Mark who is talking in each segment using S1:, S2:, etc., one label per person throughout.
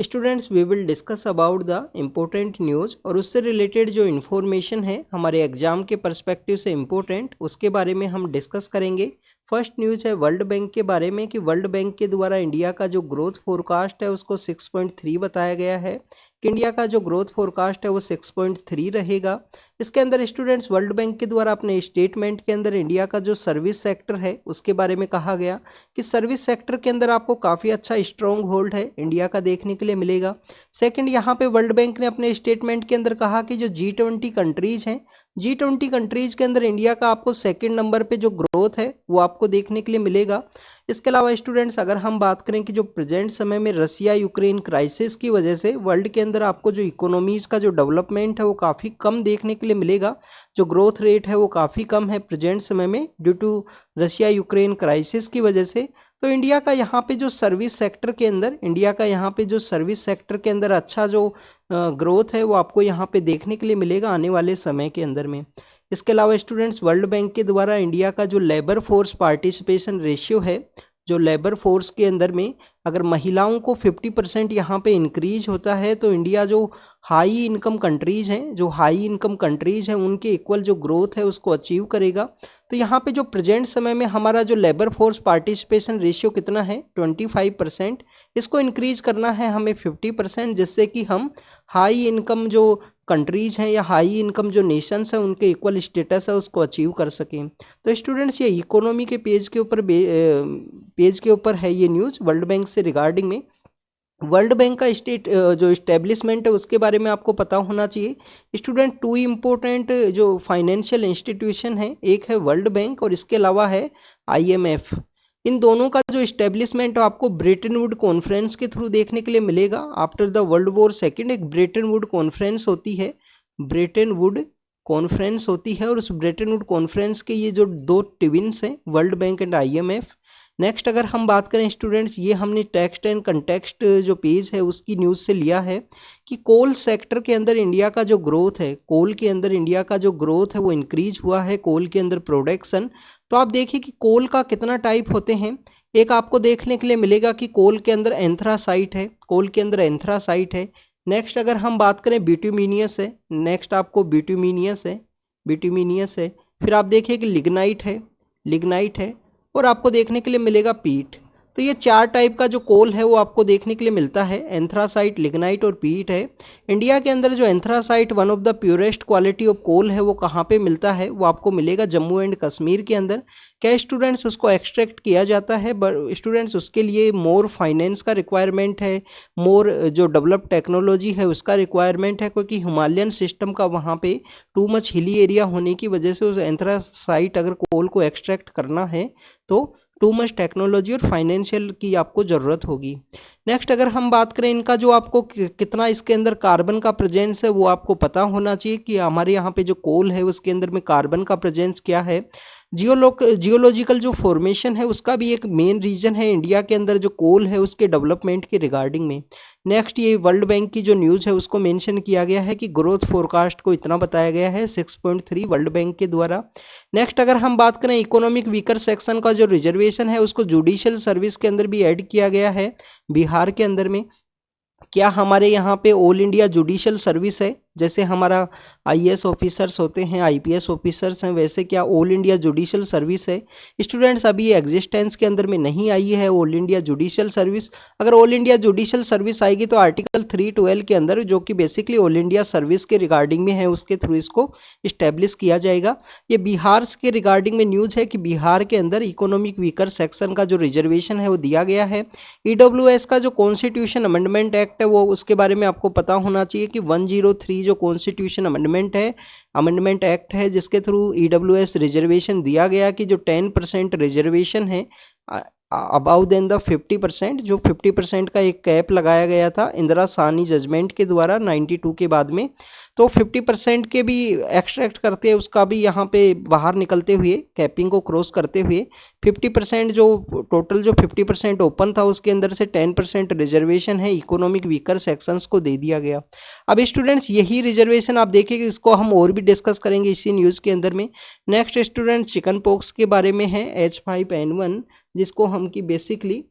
S1: Students we will discuss about the important news और उससे related जो इन्फॉर्मेशन है हमारे एग्जाम के पर्सपेक्टिव से इम्पोर्टेंट, उसके बारे में हम डिस्कस करेंगे। फर्स्ट न्यूज़ है वर्ल्ड बैंक के बारे में कि वर्ल्ड बैंक के द्वारा इंडिया का जो ग्रोथ फोरकास्ट है उसको 6.3 बताया गया है कि इंडिया का जो ग्रोथ फोरकास्ट है वो 6.3 रहेगा। इसके अंदर स्टूडेंट्स वर्ल्ड बैंक के द्वारा अपने स्टेटमेंट के अंदर इंडिया का जो सर्विस सेक्टर है उसके बारे में कहा गया कि सर्विस सेक्टर के अंदर आपको काफ़ी अच्छा स्ट्रॉन्ग होल्ड है इंडिया का देखने के लिए मिलेगा। सेकंड, यहाँ पे वर्ल्ड बैंक ने अपने स्टेटमेंट के अंदर कहा कि जो G20 कंट्रीज हैं, G20 कंट्रीज के अंदर इंडिया का आपको सेकंड नंबर पे जो ग्रोथ है वो आपको देखने के लिए मिलेगा। इसके अलावा स्टूडेंट्स अगर हम बात करें कि जो प्रेजेंट समय में रसिया यूक्रेन क्राइसिस की वजह से वर्ल्ड के अंदर आपको जो इकोनॉमीज़ का जो डेवलपमेंट है वो काफ़ी कम देखने के लिए मिलेगा, जो ग्रोथ रेट है वो काफ़ी कम है प्रेजेंट समय में due to Russia Ukraine crisis की वजह से। तो इंडिया का यहाँ पे जो सर्विस सेक्टर के अंदर अच्छा जो ग्रोथ है वो आपको यहाँ पे देखने के लिए मिलेगा आने वाले समय के अंदर में। इसके अलावा स्टूडेंट्स वर्ल्ड बैंक के द्वारा इंडिया का जो लेबर फोर्स पार्टिसिपेशन रेशियो है, जो लेबर फोर्स के अंदर में अगर महिलाओं को 50% यहाँ पे इंक्रीज होता है तो इंडिया जो हाई इनकम कंट्रीज हैं उनके इक्वल जो ग्रोथ है उसको अचीव करेगा। तो यहाँ पे जो प्रेजेंट समय में हमारा जो लेबर फोर्स पार्टिसिपेशन रेशियो कितना है 25%, इसको इंक्रीज करना है हमें 50%, जिससे कि हम हाई इनकम जो कंट्रीज हैं या हाई इनकम जो नेशंस हैं उनके इक्वल स्टेटस है उसको अचीव कर सकें। तो स्टूडेंट्स ये इकोनॉमी के पेज के ऊपर है ये न्यूज़ वर्ल्ड बैंक से रिगार्डिंग में। वर्ल्ड बैंक का जो इस्टेब्लिशमेंट है उसके बारे में आपको पता होना चाहिए स्टूडेंट। टू इम्पोर्टेंट जो फाइनेंशियल इंस्टीट्यूशन है, एक है वर्ल्ड बैंक और इसके अलावा है IMF। इन दोनों का जो इस्टेब्लिशमेंट आपको ब्रेटन वुड कॉन्फ्रेंस के थ्रू देखने के लिए मिलेगा। After the world war second एक ब्रेटन वुड कॉन्फ्रेंस होती है और उस ब्रेटन वुड कॉन्फ्रेंस के ये जो दो ट्विन्स हैं world bank and IMF। Next अगर हम बात करें स्टूडेंट्स, ये हमने टेक्स्ट एंड कंटेक्स्ट जो पेज है उसकी न्यूज़ से लिया है कि कोल सेक्टर के अंदर इंडिया का जो ग्रोथ है, वो इंक्रीज हुआ है कोल के अंदर प्रोडक्शन। तो आप देखिए कि कोल का कितना टाइप होते हैं। एक आपको देखने के लिए मिलेगा कि कोल के अंदर एंथ्रासाइट है, नेक्स्ट अगर हम बात करें बिटुमिनियस है, नेक्स्ट आपको बिटुमिनियस है, फिर आप देखिए कि लिग्नाइट है और आपको देखने के लिए मिलेगा पीट। तो ये चार टाइप का जो कोल है वो आपको देखने के लिए मिलता है, एंथ्रासाइट, लिग्नाइट और पीट है। इंडिया के अंदर जो anthracite one of the purest quality of coal है वो कहाँ पे मिलता है, वो आपको मिलेगा जम्मू एंड कश्मीर के अंदर। क्या स्टूडेंट्स उसको एक्सट्रैक्ट किया जाता है, बट स्टूडेंट्स उसके लिए मोर फाइनेंस का रिक्वायरमेंट है, मोर जो डेवलप टेक्नोलॉजी है उसका रिक्वायरमेंट है, क्योंकि हिमालयन सिस्टम का वहाँ पे टू मच हिली एरिया होने की वजह से उस एंथ्रासाइट अगर कोल को एक्सट्रैक्ट करना है तो टू मच टेक्नोलॉजी और फाइनेंशियल की आपको ज़रूरत होगी। नेक्स्ट अगर हम बात करें इनका जो आपको कितना इसके अंदर कार्बन का प्रेजेंस है वो आपको पता होना चाहिए कि हमारे यहाँ पे जो कोल है उसके अंदर में कार्बन का प्रेजेंस क्या है। जियोलॉजिकल जो फॉर्मेशन है उसका भी एक मेन रीजन है इंडिया के अंदर जो कोल है उसके डेवलपमेंट के रिगार्डिंग में। नेक्स्ट ये वर्ल्ड बैंक की जो न्यूज़ है उसको मेंशन किया गया है कि ग्रोथ फोरकास्ट को इतना बताया गया है 6.3 वर्ल्ड बैंक के द्वारा। नेक्स्ट अगर हम बात करें इकोनॉमिक वीकर सेक्शन का जो रिजर्वेशन है उसको जुडिशियल सर्विस के अंदर भी ऐड किया गया है बिहार के अंदर में। क्या हमारे यहाँ पे ऑल इंडिया जुडिशियल सर्विस है, जैसे हमारा IAS ऑफिसर्स होते हैं, IPS ऑफिसर्स हैं, वैसे क्या ऑल इंडिया जुडिशियल सर्विस है? स्टूडेंट्स अभी ये एग्जिस्टेंस के अंदर में नहीं आई है ऑल इंडिया जुडिशियल सर्विस। अगर ऑल इंडिया जुडिशियल सर्विस आएगी तो आर्टिकल 312 के अंदर, जो कि बेसिकली ऑल इंडिया सर्विस के रिगार्डिंग में है, उसके थ्रू इसको इस्टेब्लिश किया जाएगा। ये बिहार के रिगार्डिंग में न्यूज़ है कि बिहार के अंदर इकोनॉमिक वीकर सेक्शन का जो रिजर्वेशन है वो दिया गया है। EWS का जो कॉन्स्टिट्यूशन अमेंडमेंट एक्ट है वो उसके बारे में आपको पता होना चाहिए कि 103 जो कॉन्स्टिट्यूशन अमेंडमेंट एक्ट है जिसके थ्रू EWS रिजर्वेशन दिया गया कि जो 10% रिजर्वेशन है अबाउ देन द 50%, जो 50% का एक कैप लगाया गया था इंदिरा साहनी जजमेंट के द्वारा 92 के बाद में। तो 50% के भी एक्सट्रैक्ट करते हैं उसका भी यहाँ पे बाहर निकलते हुए, कैपिंग को क्रॉस करते हुए 50% जो टोटल जो 50% ओपन था उसके अंदर से 10% रिजर्वेशन है इकोनॉमिक वीकर सेक्शंस को दे दिया गया। अब स्टूडेंट्स यही रिजर्वेशन आप देखिए इसको हम और भी डिस्कस करेंगे इसी न्यूज़ के अंदर में। नेक्स्ट स्टूडेंट्स चिकन पॉक्स के बारे में है H5N1, जिसको हम की बेसिकली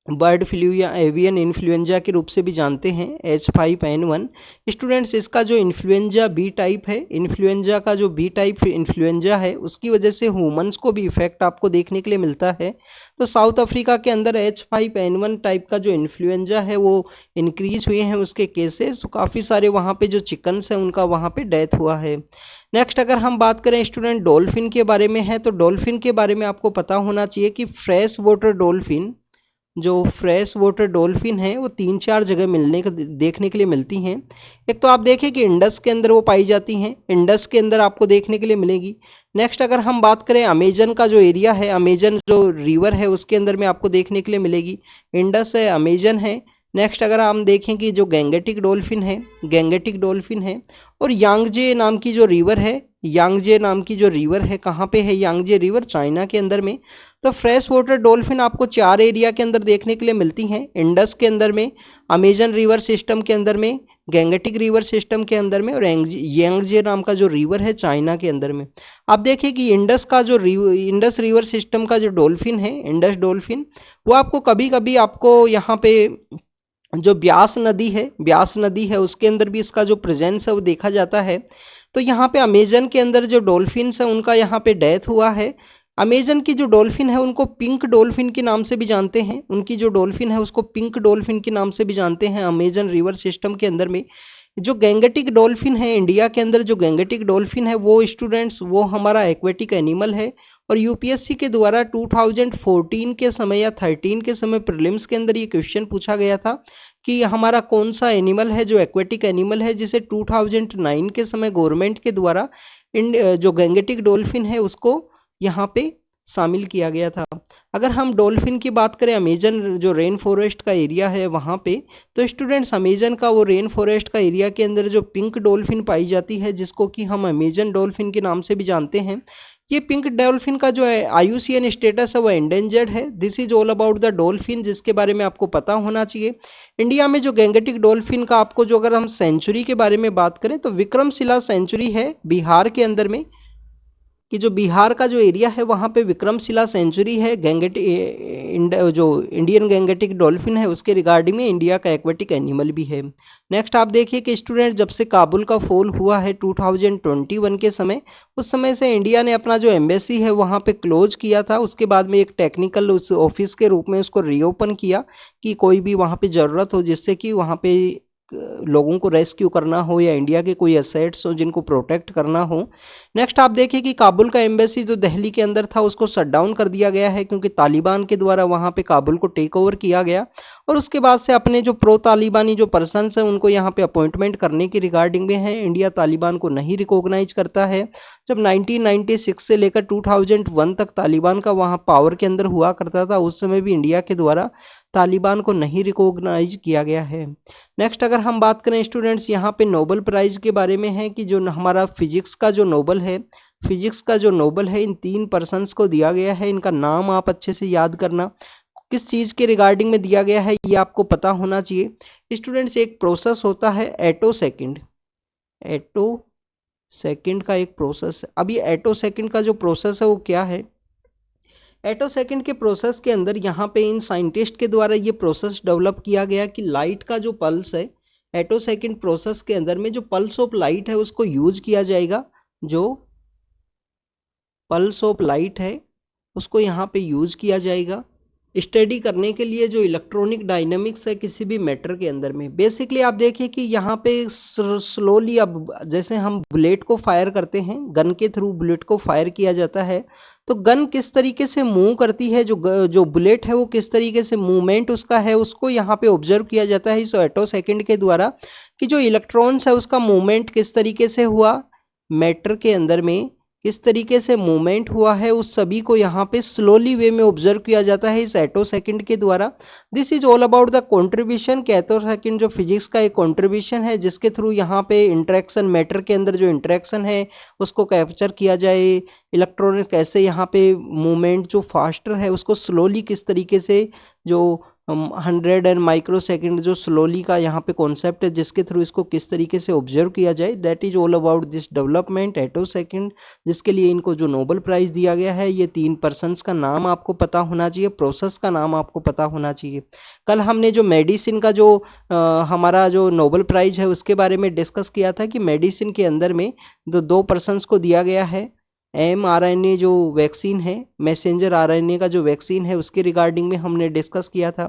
S1: बर्ड फ्लू या एवियन इन्फ्लुएंजा के रूप से भी जानते हैं, H5N1। स्टूडेंट्स, इसका जो इन्फ्लुएंजा बी टाइप है, इन्फ्लुएंजा का जो बी टाइप इन्फ्लुएंजा है, उसकी वजह से ह्यूमंस को भी इफेक्ट आपको देखने के लिए मिलता है। तो साउथ अफ्रीका के अंदर H5N1 टाइप का जो इन्फ्लुएंजा है वो इंक्रीज हुए हैं उसके केसेस। काफ़ी सारे वहाँ पे जो चिकन्स हैं उनका वहाँ पे डेथ हुआ है। नेक्स्ट अगर हम बात करें स्टूडेंट डॉल्फिन के बारे में है, तो डॉल्फिन के बारे में आपको पता होना चाहिए कि फ्रेश वाटर डॉल्फिन, जो फ्रेश वाटर डॉल्फिन है वो 3-4 जगह मिलने को देखने के लिए मिलती हैं। एक तो आप देखें कि इंडस के अंदर वो पाई जाती हैं, इंडस के अंदर आपको देखने के लिए मिलेगी। नेक्स्ट अगर हम बात करें अमेजन का जो एरिया है, अमेजन जो रिवर है उसके अंदर में आपको देखने के लिए मिलेगी। इंडस है, अमेजन है। नेक्स्ट अगर हम देखें कि जो गैंगेटिक डॉल्फिन है, गैंगेटिक डॉल्फिन है। और यांगजे नाम की जो रिवर है, यांगजे नाम की जो रिवर है, कहाँ पे है यांगजे रिवर? चाइना के अंदर में। तो फ्रेश वाटर डॉल्फिन आपको 4 एरिया के अंदर देखने के लिए मिलती हैं, इंडस के अंदर में, अमेजन रिवर सिस्टम के अंदर में, गैंगेटिक रिवर सिस्टम के अंदर में, और यांगजे नाम का जो रिवर है चाइना के अंदर में। आप देखिए कि इंडस का जो इंडस रिवर सिस्टम का जो डॉल्फिन है, इंडस डॉल्फिन, वो आपको कभी कभी आपको यहाँ पे जो ब्यास नदी है, ब्यास नदी है उसके अंदर भी इसका जो प्रेजेंस है वो देखा जाता है। तो यहाँ पे अमेजन के अंदर जो डॉल्फिन्स हैं उनका यहाँ पे डेथ हुआ है। अमेजन की जो डॉल्फिन है उनको पिंक डॉल्फिन के नाम से भी जानते हैं, उनकी जो डॉल्फिन है उसको पिंक डॉल्फिन के नाम से भी जानते हैं अमेजन रिवर सिस्टम के अंदर में। जो गैंगेटिक डॉल्फिन है, इंडिया के अंदर जो गैंगेटिक डॉल्फिन है वो स्टूडेंट्स वो हमारा एक्वेटिक एनिमल है। और यूपीएससी के द्वारा 2014 के समय या 13 के समय प्रीलिम्स के अंदर ये क्वेश्चन पूछा गया था कि हमारा कौन सा एनिमल है जो एक्वेटिक एनिमल है, जिसे 2009 के समय गवर्नमेंट के द्वारा जो गैंगेटिक डॉल्फिन है उसको यहाँ पे शामिल किया गया था। अगर हम डॉल्फिन की बात करें, अमेजन जो रेन फॉरेस्ट का एरिया है वहाँ पे, तो स्टूडेंट्स अमेजन का वो रेन फॉरेस्ट का एरिया के अंदर जो पिंक डॉल्फिन पाई जाती है, जिसको कि हम अमेजन डॉल्फिन के नाम से भी जानते हैं, ये पिंक डॉल्फिन का जो है IUCN स्टेटस है वो एंडेंजर्ड है। This is all about the dolphin, जिसके बारे में आपको पता होना चाहिए। इंडिया में जो गैंगेटिक डॉल्फिन का आपको जो अगर हम सेंचुरी के बारे में बात करें तो विक्रमशिला सेंचुरी है बिहार के अंदर में, कि जो बिहार का जो एरिया है वहाँ पे विक्रमशिला सेंचुरी है। जो इंडियन गैंगेटिक डॉल्फिन है उसके रिगार्डिंग में इंडिया का एक्वेटिक एनिमल भी है। नेक्स्ट आप देखिए कि स्टूडेंट जब से काबुल का फॉल हुआ है 2021 के समय, उस समय से इंडिया ने अपना जो एम्बेसी है वहाँ पे क्लोज किया था। उसके बाद में एक टेक्निकल उस ऑफिस के रूप में उसको रीओपन किया कि कोई भी वहाँ पे ज़रूरत हो जिससे कि वहाँ पे लोगों को रेस्क्यू करना हो या इंडिया के कोई एसेट्स हो जिनको प्रोटेक्ट करना हो। नेक्स्ट आप देखिए कि काबुल का एम्बेसी जो दिल्ली के अंदर था उसको शट डाउन कर दिया गया है, क्योंकि तालिबान के द्वारा वहाँ पे काबुल को टेक ओवर किया गया। और उसके बाद से अपने जो प्रो तालिबानी जो पर्सनस हैं उनको यहाँ पे अपॉइंटमेंट करने की रिगार्डिंग में है। इंडिया तालिबान को नहीं रिकॉग्नाइज करता है। जब 1996 से लेकर 2001 तक तालिबान का वहाँ पावर के अंदर हुआ करता था, उस समय भी इंडिया के द्वारा तालिबान को नहीं रिकॉग्नाइज किया गया है। नेक्स्ट अगर हम बात करें स्टूडेंट्स, यहाँ पे नोबेल प्राइज़ के बारे में है कि जो हमारा फिजिक्स का जो नोबेल है, फिजिक्स का जो नोबेल है इन 3 पर्सन्स को दिया गया है। इनका नाम आप अच्छे से याद करना, किस चीज़ के रिगार्डिंग में दिया गया है ये आपको पता होना चाहिए। स्टूडेंट्स, एक प्रोसेस होता है एटो सेकेंड, एटो सेकेंड का एक प्रोसेस है। अब ये एटो सेकेंड का जो प्रोसेस है वो क्या है? एटो सेकेंड के प्रोसेस के अंदर यहाँ पे इन साइंटिस्ट के द्वारा ये प्रोसेस डेवलप किया गया कि लाइट का जो पल्स है, एटो सेकेंड प्रोसेस के अंदर में जो पल्स ऑफ लाइट है उसको यूज किया जाएगा। जो पल्स ऑफ लाइट है उसको यहाँ पे यूज किया जाएगा स्टडी करने के लिए जो इलेक्ट्रॉनिक डायनामिक्स है किसी भी मैटर के अंदर में। बेसिकली आप देखिए कि यहाँ पे स्लोली, अब जैसे हम बुलेट को फायर करते हैं, गन के थ्रू बुलेट को फायर किया जाता है, तो गन किस तरीके से मूव करती है, जो बुलेट है वो किस तरीके से मूवमेंट उसका है, उसको यहाँ पे ऑब्जर्व किया जाता है इस एटो सेकेंड के द्वारा, कि जो इलेक्ट्रॉन्स है उसका मूवमेंट किस तरीके से हुआ, मैटर के अंदर में किस तरीके से मूवमेंट हुआ है, उस सभी को यहाँ पे स्लोली वे में ऑब्जर्व किया जाता है इस एटो सेकेंड के द्वारा। This is all about the contribution. Attosecond जो फिजिक्स का एक कॉन्ट्रीब्यूशन है जिसके थ्रू यहाँ पे इंटरेक्शन, मैटर के अंदर जो इंटरेक्शन है उसको कैप्चर किया जाए, इलेक्ट्रॉनिक कैसे यहाँ पे मूवमेंट जो फास्टर है उसको स्लोली किस तरीके से जो 100 एंड माइक्रो सेकेंड जो स्लोली का यहाँ पे कॉन्सेप्ट है, जिसके थ्रू इसको किस तरीके से ऑब्जर्व किया जाए, that is all about this development attosecond, जिसके लिए इनको जो नोबेल प्राइज दिया गया है। ये 3 पर्सन्स का नाम आपको पता होना चाहिए, प्रोसेस का नाम आपको पता होना चाहिए। कल हमने जो मेडिसिन का जो हमारा जो नोबेल प्राइज है उसके बारे में डिस्कस किया था कि मेडिसिन के अंदर में दो पर्सन्स को दिया गया है। mRNA जो वैक्सीन है, मैसेंजर RNA का जो वैक्सीन है, उसके रिगार्डिंग में हमने डिस्कस किया था।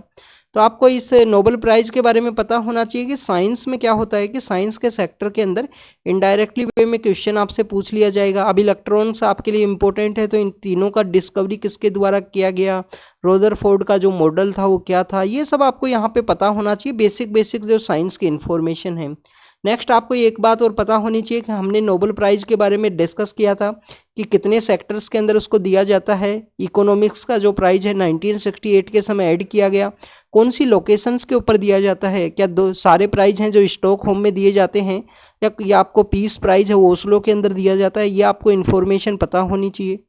S1: तो आपको इस नोबेल प्राइज के बारे में पता होना चाहिए कि साइंस में क्या होता है कि साइंस के सेक्टर के अंदर इनडायरेक्टली वे में क्वेश्चन आपसे पूछ लिया जाएगा। अब इलेक्ट्रॉन्स आपके लिए इंपॉर्टेंट है, तो इन तीनों का डिस्कवरी किसके द्वारा किया गया, रदरफोर्ड का जो मॉडल था वो क्या था, ये सब आपको यहाँ पे पता होना चाहिए। बेसिक जो साइंस की इंफॉर्मेशन है। नेक्स्ट आपको एक बात और पता होनी चाहिए कि हमने नोबेल प्राइज के बारे में डिस्कस किया था कि कितने सेक्टर्स के अंदर उसको दिया जाता है। इकोनॉमिक्स का जो प्राइज है 1968 के समय ऐड किया गया। कौन सी लोकेशंस के ऊपर दिया जाता है, क्या दो सारे प्राइज हैं जो स्टॉकहोम में दिए जाते हैं, या आपको पीस प्राइज है वो ओस्लो के अंदर दिया जाता है, ये आपको इन्फॉर्मेशन पता होनी चाहिए।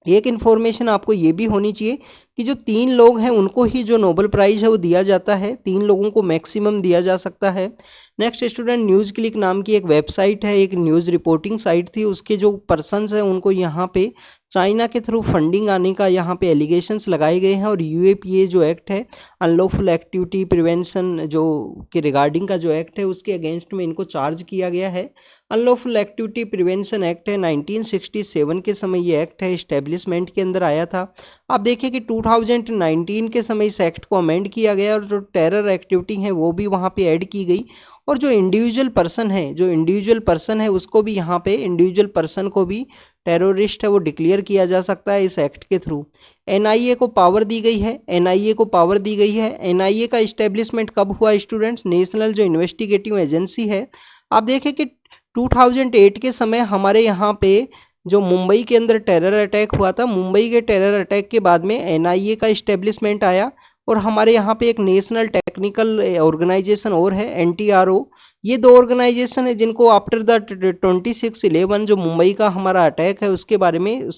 S1: एक इन्फॉर्मेशन आपको ये भी होनी चाहिए कि जो 3 लोग हैं उनको ही जो नोबेल प्राइज है वो दिया जाता है, 3 लोगों को मैक्सिमम दिया जा सकता है। नेक्स्ट स्टूडेंट, न्यूज़ क्लिक नाम की एक वेबसाइट है, एक न्यूज़ रिपोर्टिंग साइट थी, उसके जो पर्सन्स हैं उनको यहाँ पे चाइना के थ्रू फंडिंग आने का यहाँ पे एलिगेशंस लगाए गए हैं। और यूएपीए जो एक्ट है, अनलॉफुल एक्टिविटी प्रिवेंशन जो के रिगार्डिंग का जो एक्ट है, उसके अगेंस्ट में इनको चार्ज किया गया है। अनलॉफुल एक्टिविटी प्रिवेंशन एक्ट है, 1967 के समय ये एक्ट है इस्टेब्लिशमेंट के अंदर आया था। आप देखिए कि 2019 के समय इस एक्ट को अमेंड किया गया और जो टेरर एक्टिविटी है वो भी वहाँ पे ऐड की गई। और जो इंडिविजुअल पर्सन है उसको भी यहाँ पे इंडिविजुअल पर्सन को भी टेररिस्ट है वो डिक्लेयर किया जा सकता है इस एक्ट के थ्रू। एनआईए को पावर दी गई है, एनआईए का इस्टेब्लिशमेंट कब हुआ स्टूडेंट्स, नेशनल जो इन्वेस्टिगेटिव एजेंसी है। आप देखें कि 2008 के समय हमारे यहाँ पे जो मुंबई के अंदर टेरर अटैक हुआ था, मुंबई के टेरर अटैक के बाद में एनआईए का इस्टेब्लिशमेंट आया। और हमारे यहाँ पे एक नेशनल टेक्निकल ऑर्गेनाइजेशन और है, एनटीआरओ। ये 2 ऑर्गेनाइजेशन है जिनको आफ्टर द 26/11 जो मुंबई का हमारा अटैक है उसके बाद में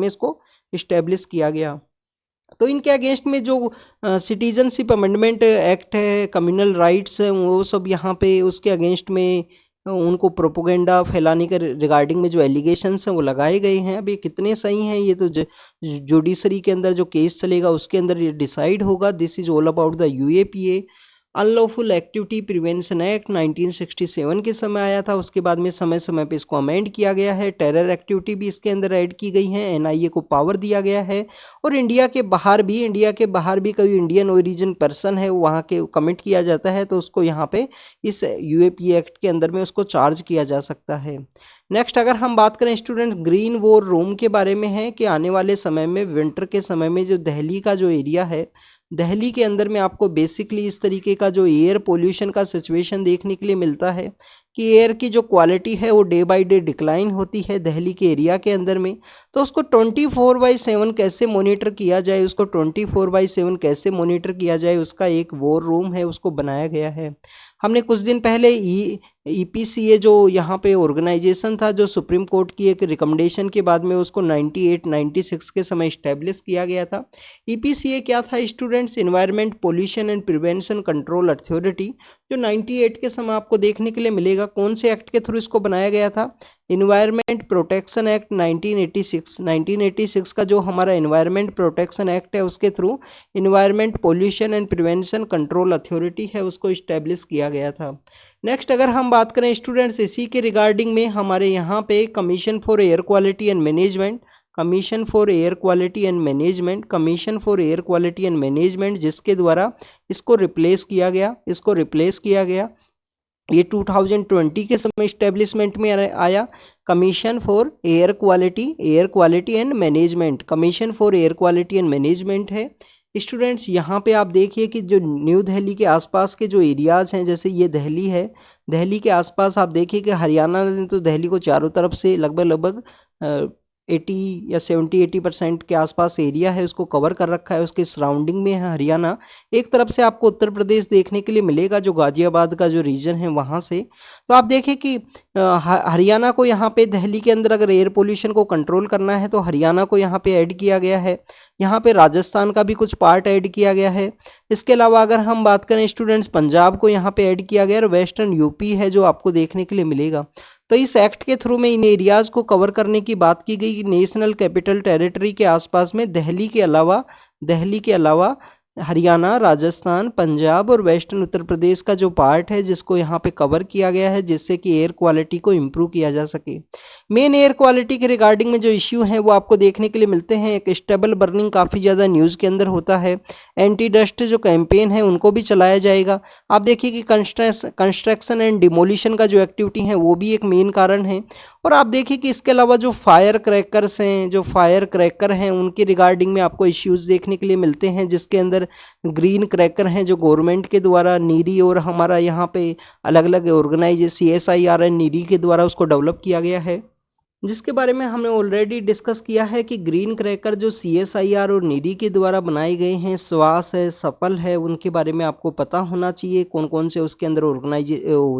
S1: इसको इस्टेब्लिश किया गया। तो इनके अगेंस्ट में जो सिटीजनशिप अमेंडमेंट एक्ट है, कम्युनल राइट्स है, वो सब यहाँ पे उसके अगेंस्ट में उनको प्रोपोगेंडा फैलाने के रिगार्डिंग में जो एलिगेशंस हैं वो लगाए गए हैं। अब ये कितने सही हैं ये तो जुडिशरी के अंदर जो केस चलेगा उसके अंदर ये डिसाइड होगा। This is all about the UAPA. Unlawful activity prevention act 1967 के समय आया था, उसके बाद में समय समय पे इसको अमेंड किया गया है। टेरर एक्टिविटी भी इसके अंदर ऐड की गई है, एनआईए को पावर दिया गया है। और इंडिया के बाहर भी कोई इंडियन ओरिजिन पर्सन है वहाँ के कमिट किया जाता है तो उसको यहाँ पे इस यूएपीए एक्ट के अंदर में उसको चार्ज किया जा सकता है। नेक्स्ट अगर हम बात करें स्टूडेंट्स ग्रीन वॉर रूम के बारे में है कि आने वाले समय में विंटर के समय में जो दिल्ली का जो एरिया है, दिल्ली के अंदर में आपको बेसिकली इस तरीके का जो एयर पोल्यूशन का सिचुएशन देखने के लिए मिलता है कि एयर की जो क्वालिटी है वो डे बाय डे डिक्लाइन होती है दिल्ली के एरिया के अंदर में। तो उसको 24/7 कैसे मॉनिटर किया जाए, उसका एक वॉर रूम है उसको बनाया गया है। हमने कुछ दिन पहले ईपीसीए जो यहाँ पे ऑर्गेनाइजेशन था जो सुप्रीम कोर्ट की एक रिकमेंडेशन के बाद में उसको 96 के समय इस्टेब्लिश किया गया था। ईपीसीए क्या था students, environment pollution and prevention control authority, जो 98 के समय आपको देखने के लिए मिलेगा। कौन से एक्ट के थ्रू इसको बनाया गया था, इन्वायरमेंट प्रोटेक्शन एक्ट 1986 का जो हमारा इन्वायरमेंट प्रोटेक्शन एक्ट है उसके through environment pollution and prevention control authority है उसको इस्टेब्लिश किया गया था। नेक्स्ट अगर हम बात करें स्टूडेंट्स इसी के रिगार्डिंग में हमारे यहाँ पे commission for air quality and management जिसके द्वारा इसको रिप्लेस किया गया, ये 2020 के समय इस्टेब्लिशमेंट में आया। Commission for air quality and management है। स्टूडेंट्स यहाँ पे आप देखिए कि जो न्यू दिल्ली के आसपास के जो एरियाज़ हैं, जैसे ये दिल्ली है, दिल्ली के आसपास आप देखिए कि हरियाणा ने तो दिल्ली को चारों तरफ से लगभग 80 या 70-80% के आसपास एरिया है उसको कवर कर रखा है। उसके सराउंडिंग में है हरियाणा। एक तरफ से आपको उत्तर प्रदेश देखने के लिए मिलेगा जो गाजियाबाद का जो रीजन है वहाँ से। तो आप देखें कि हरियाणा को यहाँ पे दिल्ली के अंदर अगर एयर पोल्यूशन को कंट्रोल करना है तो हरियाणा को यहाँ पे ऐड किया गया है। यहाँ पे राजस्थान का भी कुछ पार्ट ऐड किया गया है। इसके अलावा अगर हम बात करें स्टूडेंट्स, पंजाब को यहाँ पे ऐड किया गया और वेस्टर्न यूपी है जो आपको देखने के लिए मिलेगा। तो इस एक्ट के थ्रू में इन एरियाज़ को कवर करने की बात की गई कि नेशनल कैपिटल टेरिटरी के आसपास में दिल्ली के अलावा हरियाणा, राजस्थान, पंजाब और वेस्टर्न उत्तर प्रदेश का जो पार्ट है जिसको यहाँ पे कवर किया गया है, जिससे कि एयर क्वालिटी को इम्प्रूव किया जा सके। मेन एयर क्वालिटी के रिगार्डिंग में जो इश्यू है वो आपको देखने के लिए मिलते हैं। एक स्टेबल बर्निंग काफ़ी ज़्यादा न्यूज़ के अंदर होता है। एंटी डस्ट जो कैंपेन है उनको भी चलाया जाएगा। आप देखिए कि कंस्ट्रक्शन एंड डिमोलिशन का जो एक्टिविटी है वो भी एक मेन कारण है। और आप देखिए कि इसके अलावा जो फायर क्रैकर हैं उनके रिगार्डिंग में आपको इश्यूज़ देखने के लिए मिलते हैं, जिसके अंदर ग्रीन क्रैकर हैं जो गवर्नमेंट के द्वारा नीरी और हमारा यहाँ पे अलग अलग ऑर्गेनाइज CSIR एंड नीरी के द्वारा उसको डेवलप किया गया है, जिसके बारे में हमने ऑलरेडी डिस्कस किया है कि ग्रीन क्रैकर जो CSIR और नीरी के द्वारा बनाए गए हैं, स्वास है, सफल है, उनके बारे में आपको पता होना चाहिए कौन कौन से उसके अंदर ऑर्गेनाइज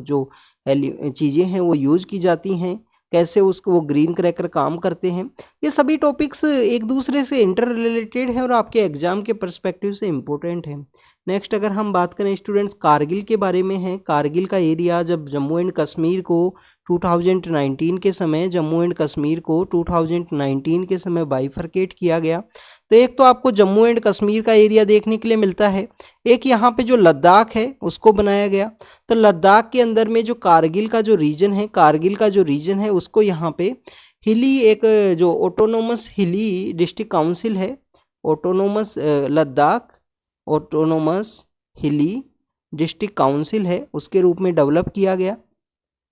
S1: जो चीज़ें हैं वो यूज़ की जाती हैं, कैसे उसको वो ग्रीन क्रैकर काम करते हैं। ये सभी टॉपिक्स एक दूसरे से इंटर रिलेटेड है और आपके एग्जाम के पर्सपेक्टिव से इम्पोर्टेंट है। नेक्स्ट अगर हम बात करें स्टूडेंट्स कारगिल के बारे में है, कारगिल का एरिया जब जम्मू एंड कश्मीर को 2019 के समय बाइफरकेट किया गया, तो एक तो आपको जम्मू एंड कश्मीर का एरिया देखने के लिए मिलता है, एक यहाँ पे जो लद्दाख है उसको बनाया गया। तो लद्दाख के अंदर में जो कारगिल का जो रीजन है उसको यहाँ पे हिली एक जो ऑटोनोमस हिली डिस्ट्रिक्ट काउंसिल है, ऑटोनोमस लद्दाख ऑटोनोमस हिली डिस्ट्रिक्ट काउंसिल है, उसके रूप में डेवलप किया गया।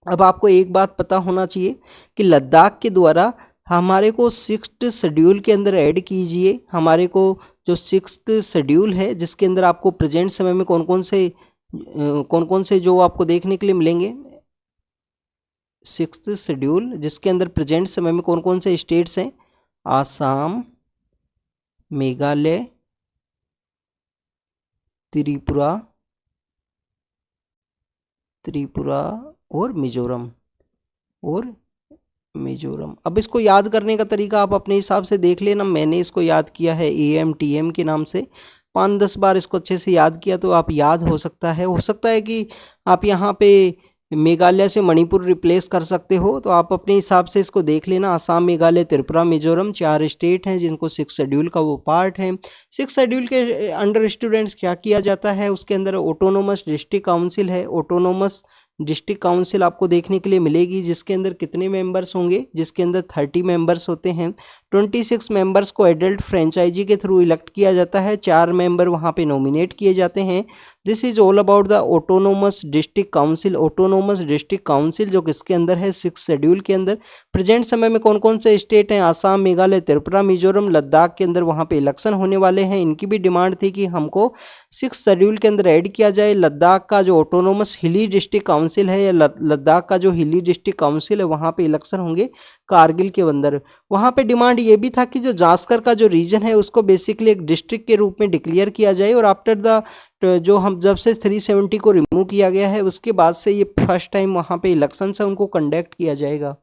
S1: अब आपको एक बात पता होना चाहिए कि लद्दाख के द्वारा हमारे को 6th शेड्यूल के अंदर ऐड कीजिए, हमारे को जो 6th शेड्यूल है जिसके अंदर आपको प्रेजेंट समय में कौन कौन से जो आपको देखने के लिए मिलेंगे, 6th शेड्यूल जिसके अंदर प्रेजेंट समय में कौन कौन से स्टेट्स हैं, आसाम, मेघालय, त्रिपुरा और मिजोरम। अब इसको याद करने का तरीका आप अपने हिसाब से देख लेना। मैंने इसको याद किया है AMTM के नाम से, 5-10 बार इसको अच्छे से याद किया तो आप याद हो सकता है कि आप यहाँ पे मेघालय से मणिपुर रिप्लेस कर सकते हो, तो आप अपने हिसाब से इसको देख लेना। आसाम, मेघालय, त्रिपुरा, मिजोरम 4 स्टेट हैं जिनको 6 शेड्यूल का वो पार्ट है। 6 शेड्यूल के अंडर स्टूडेंट्स क्या किया जाता है, उसके अंदर ऑटोनोमस डिस्ट्रिक्ट काउंसिल है। ऑटोनोमस डिस्ट्रिक्ट काउंसिल आपको देखने के लिए मिलेगी जिसके अंदर कितने मेंबर्स होंगे, जिसके अंदर 30 मेंबर्स होते हैं। 26 मेंबर्स को एडल्ट फ्रेंचाइजी के थ्रू इलेक्ट किया जाता है, 4 मेंबर वहाँ पे नॉमिनेट किए जाते हैं। This is all about the autonomous district council जो किसके अंदर है, 6 शेड्यूल के अंदर। प्रेजेंट समय में कौन कौन से स्टेट हैं, आसाम, मेघालय, त्रिपुरा, मिजोरम, लद्दाख के अंदर वहाँ पे इलेक्शन होने वाले हैं। इनकी भी डिमांड थी कि हमको 6 शेड्यूल के अंदर ऐड किया जाए। लद्दाख का जो ऑटोनोमस हिली डिस्ट्रिक्ट काउंसिल है या लद्दाख का जो हिली डिस्ट्रिक्ट काउंसिल है वहाँ पे इलेक्शन होंगे कारगिल के अंदर। वहाँ पे डिमांड ये भी था कि जो जास्कर का जो रीजन है उसको बेसिकली एक डिस्ट्रिक्ट के रूप में डिक्लेयर किया जाए, और आफ्टर द जो हम जब से 370 को रिमूव किया गया है उसके बाद से ये फर्स्ट टाइम वहाँ पे इलेक्शन है उनको कंडक्ट किया जाएगा।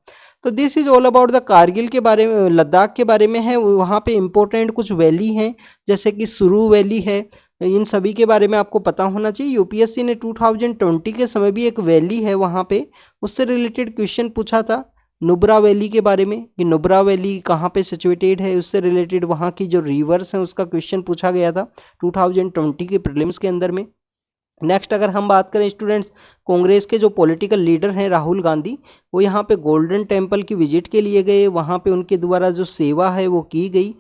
S1: तो this is all about the Kargil के बारे में, लद्दाख के बारे में है। वहाँ पे इंपॉर्टेंट कुछ वैली हैं जैसे कि सुरू वैली है, इन सभी के बारे में आपको पता होना चाहिए। यूपीएससी ने 2020 के समय भी एक वैली है वहाँ पे, उससे रिलेटेड क्वेश्चन पूछा था नुब्रा वैली के बारे में कि नुब्रा वैली कहाँ पे सिचुएटेड है, उससे रिलेटेड वहाँ की जो रिवर्स हैं उसका क्वेश्चन पूछा गया था 2020 के प्रीलिम्स के अंदर में। नेक्स्ट अगर हम बात करें स्टूडेंट्स, कांग्रेस के जो पॉलिटिकल लीडर हैं राहुल गांधी, वो यहाँ पे गोल्डन टेम्पल की विजिट के लिए गए, वहाँ पे उनके द्वारा जो सेवा है वो की गई।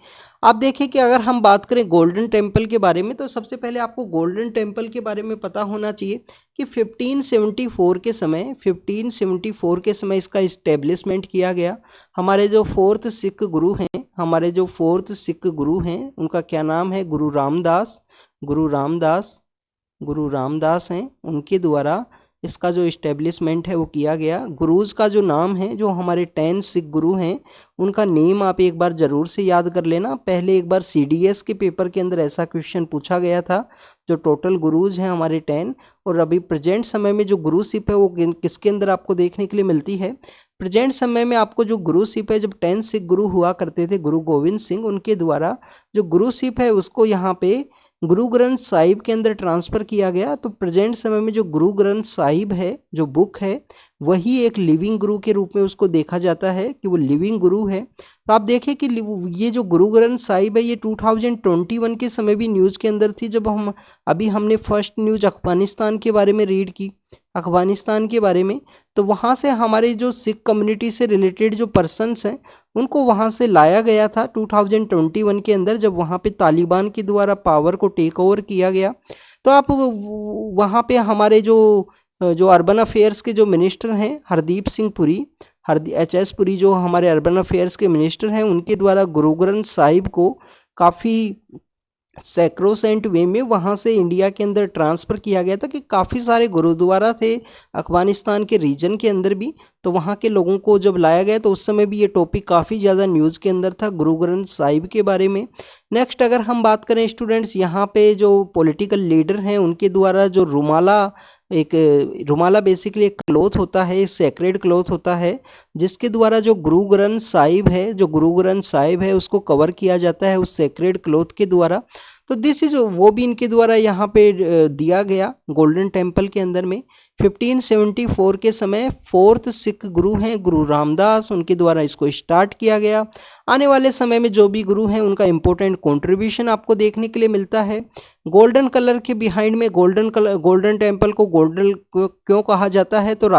S1: आप देखिए कि अगर हम बात करें गोल्डन टेम्पल के बारे में तो सबसे पहले आपको गोल्डन टेम्पल के बारे में पता होना चाहिए कि 1574 के समय इसका इस्टेब्लिशमेंट किया गया। हमारे जो फोर्थ सिख गुरु हैं उनका क्या नाम है, गुरु रामदास हैं, उनके द्वारा इसका जो इस्टेब्लिशमेंट है वो किया गया। गुरुज का जो नाम है, जो हमारे 10 सिख गुरु हैं, उनका नेम आप एक बार ज़रूर से याद कर लेना। पहले एक बार CDS के पेपर के अंदर ऐसा क्वेश्चन पूछा गया था। जो टोटल गुरुज हैं हमारे 10, और अभी प्रेजेंट समय में जो गुरुशिप है वो किसके अंदर आपको देखने के लिए मिलती है। प्रेजेंट समय में आपको जो गुरुशिप है, जब 10 सिख गुरु हुआ करते थे गुरु गोविंद सिंह, उनके द्वारा जो गुरुशिप है उसको यहाँ पे गुरु ग्रंथ साहिब के अंदर ट्रांसफ़र किया गया। तो प्रेजेंट समय में जो गुरु ग्रंथ साहिब है, जो बुक है, वही एक लिविंग गुरु के रूप में उसको देखा जाता है कि वो लिविंग गुरु है। तो आप देखें कि ये जो गुरु ग्रंथ साहिब है, ये 2021 के समय भी न्यूज़ के अंदर थी, जब हमने फर्स्ट न्यूज़ अफगानिस्तान के बारे में रीड की, अफगानिस्तान के बारे में। तो वहाँ से हमारे जो सिख कम्युनिटी से रिलेटेड जो पर्सन्स हैं, उनको वहाँ से लाया गया था 2021 के अंदर, जब वहाँ पे तालिबान के द्वारा पावर को टेक ओवर किया गया। तो आप वहाँ पे हमारे जो अर्बन अफेयर्स के जो मिनिस्टर हैं, हरदीप सिंह पुरी, HS पुरी, जो हमारे अर्बन अफेयर्स के मिनिस्टर हैं, उनके द्वारा गुरु ग्रंथ साहिब को काफ़ी सैक्रोसेंट वे में वहाँ से इंडिया के अंदर ट्रांसफ़र किया गया था, कि काफ़ी सारे गुरुद्वारा थे अफगानिस्तान के रीजन के अंदर भी। तो वहाँ के लोगों को जब लाया गया तो उस समय भी ये टॉपिक काफ़ी ज़्यादा न्यूज़ के अंदर था, गुरु ग्रंथ साहिब के बारे में। नेक्स्ट अगर हम बात करें स्टूडेंट्स, यहाँ पे जो पॉलिटिकल लीडर हैं उनके द्वारा जो रुमाला बेसिकली एक क्लॉथ होता है, एक सेक्रेड क्लॉथ होता है, जिसके द्वारा जो गुरु ग्रंथ साहिब है उसको कवर किया जाता है उस सेक्रेड क्लॉथ के द्वारा। तो दिस इज वो भी इनके द्वारा यहाँ पे दिया गया गोल्डन टेम्पल के अंदर में। 1574 के समय 4th सिख गुरु हैं गुरु रामदास, उनके द्वारा इसको स्टार्ट किया गया। आने वाले समय में जो भी गुरु हैं उनका इम्पोर्टेंट कंट्रीब्यूशन आपको देखने के लिए मिलता है। गोल्डन कलर के बिहाइंड में गोल्डन टेम्पल को गोल्डन क्यों कहा जाता है, तो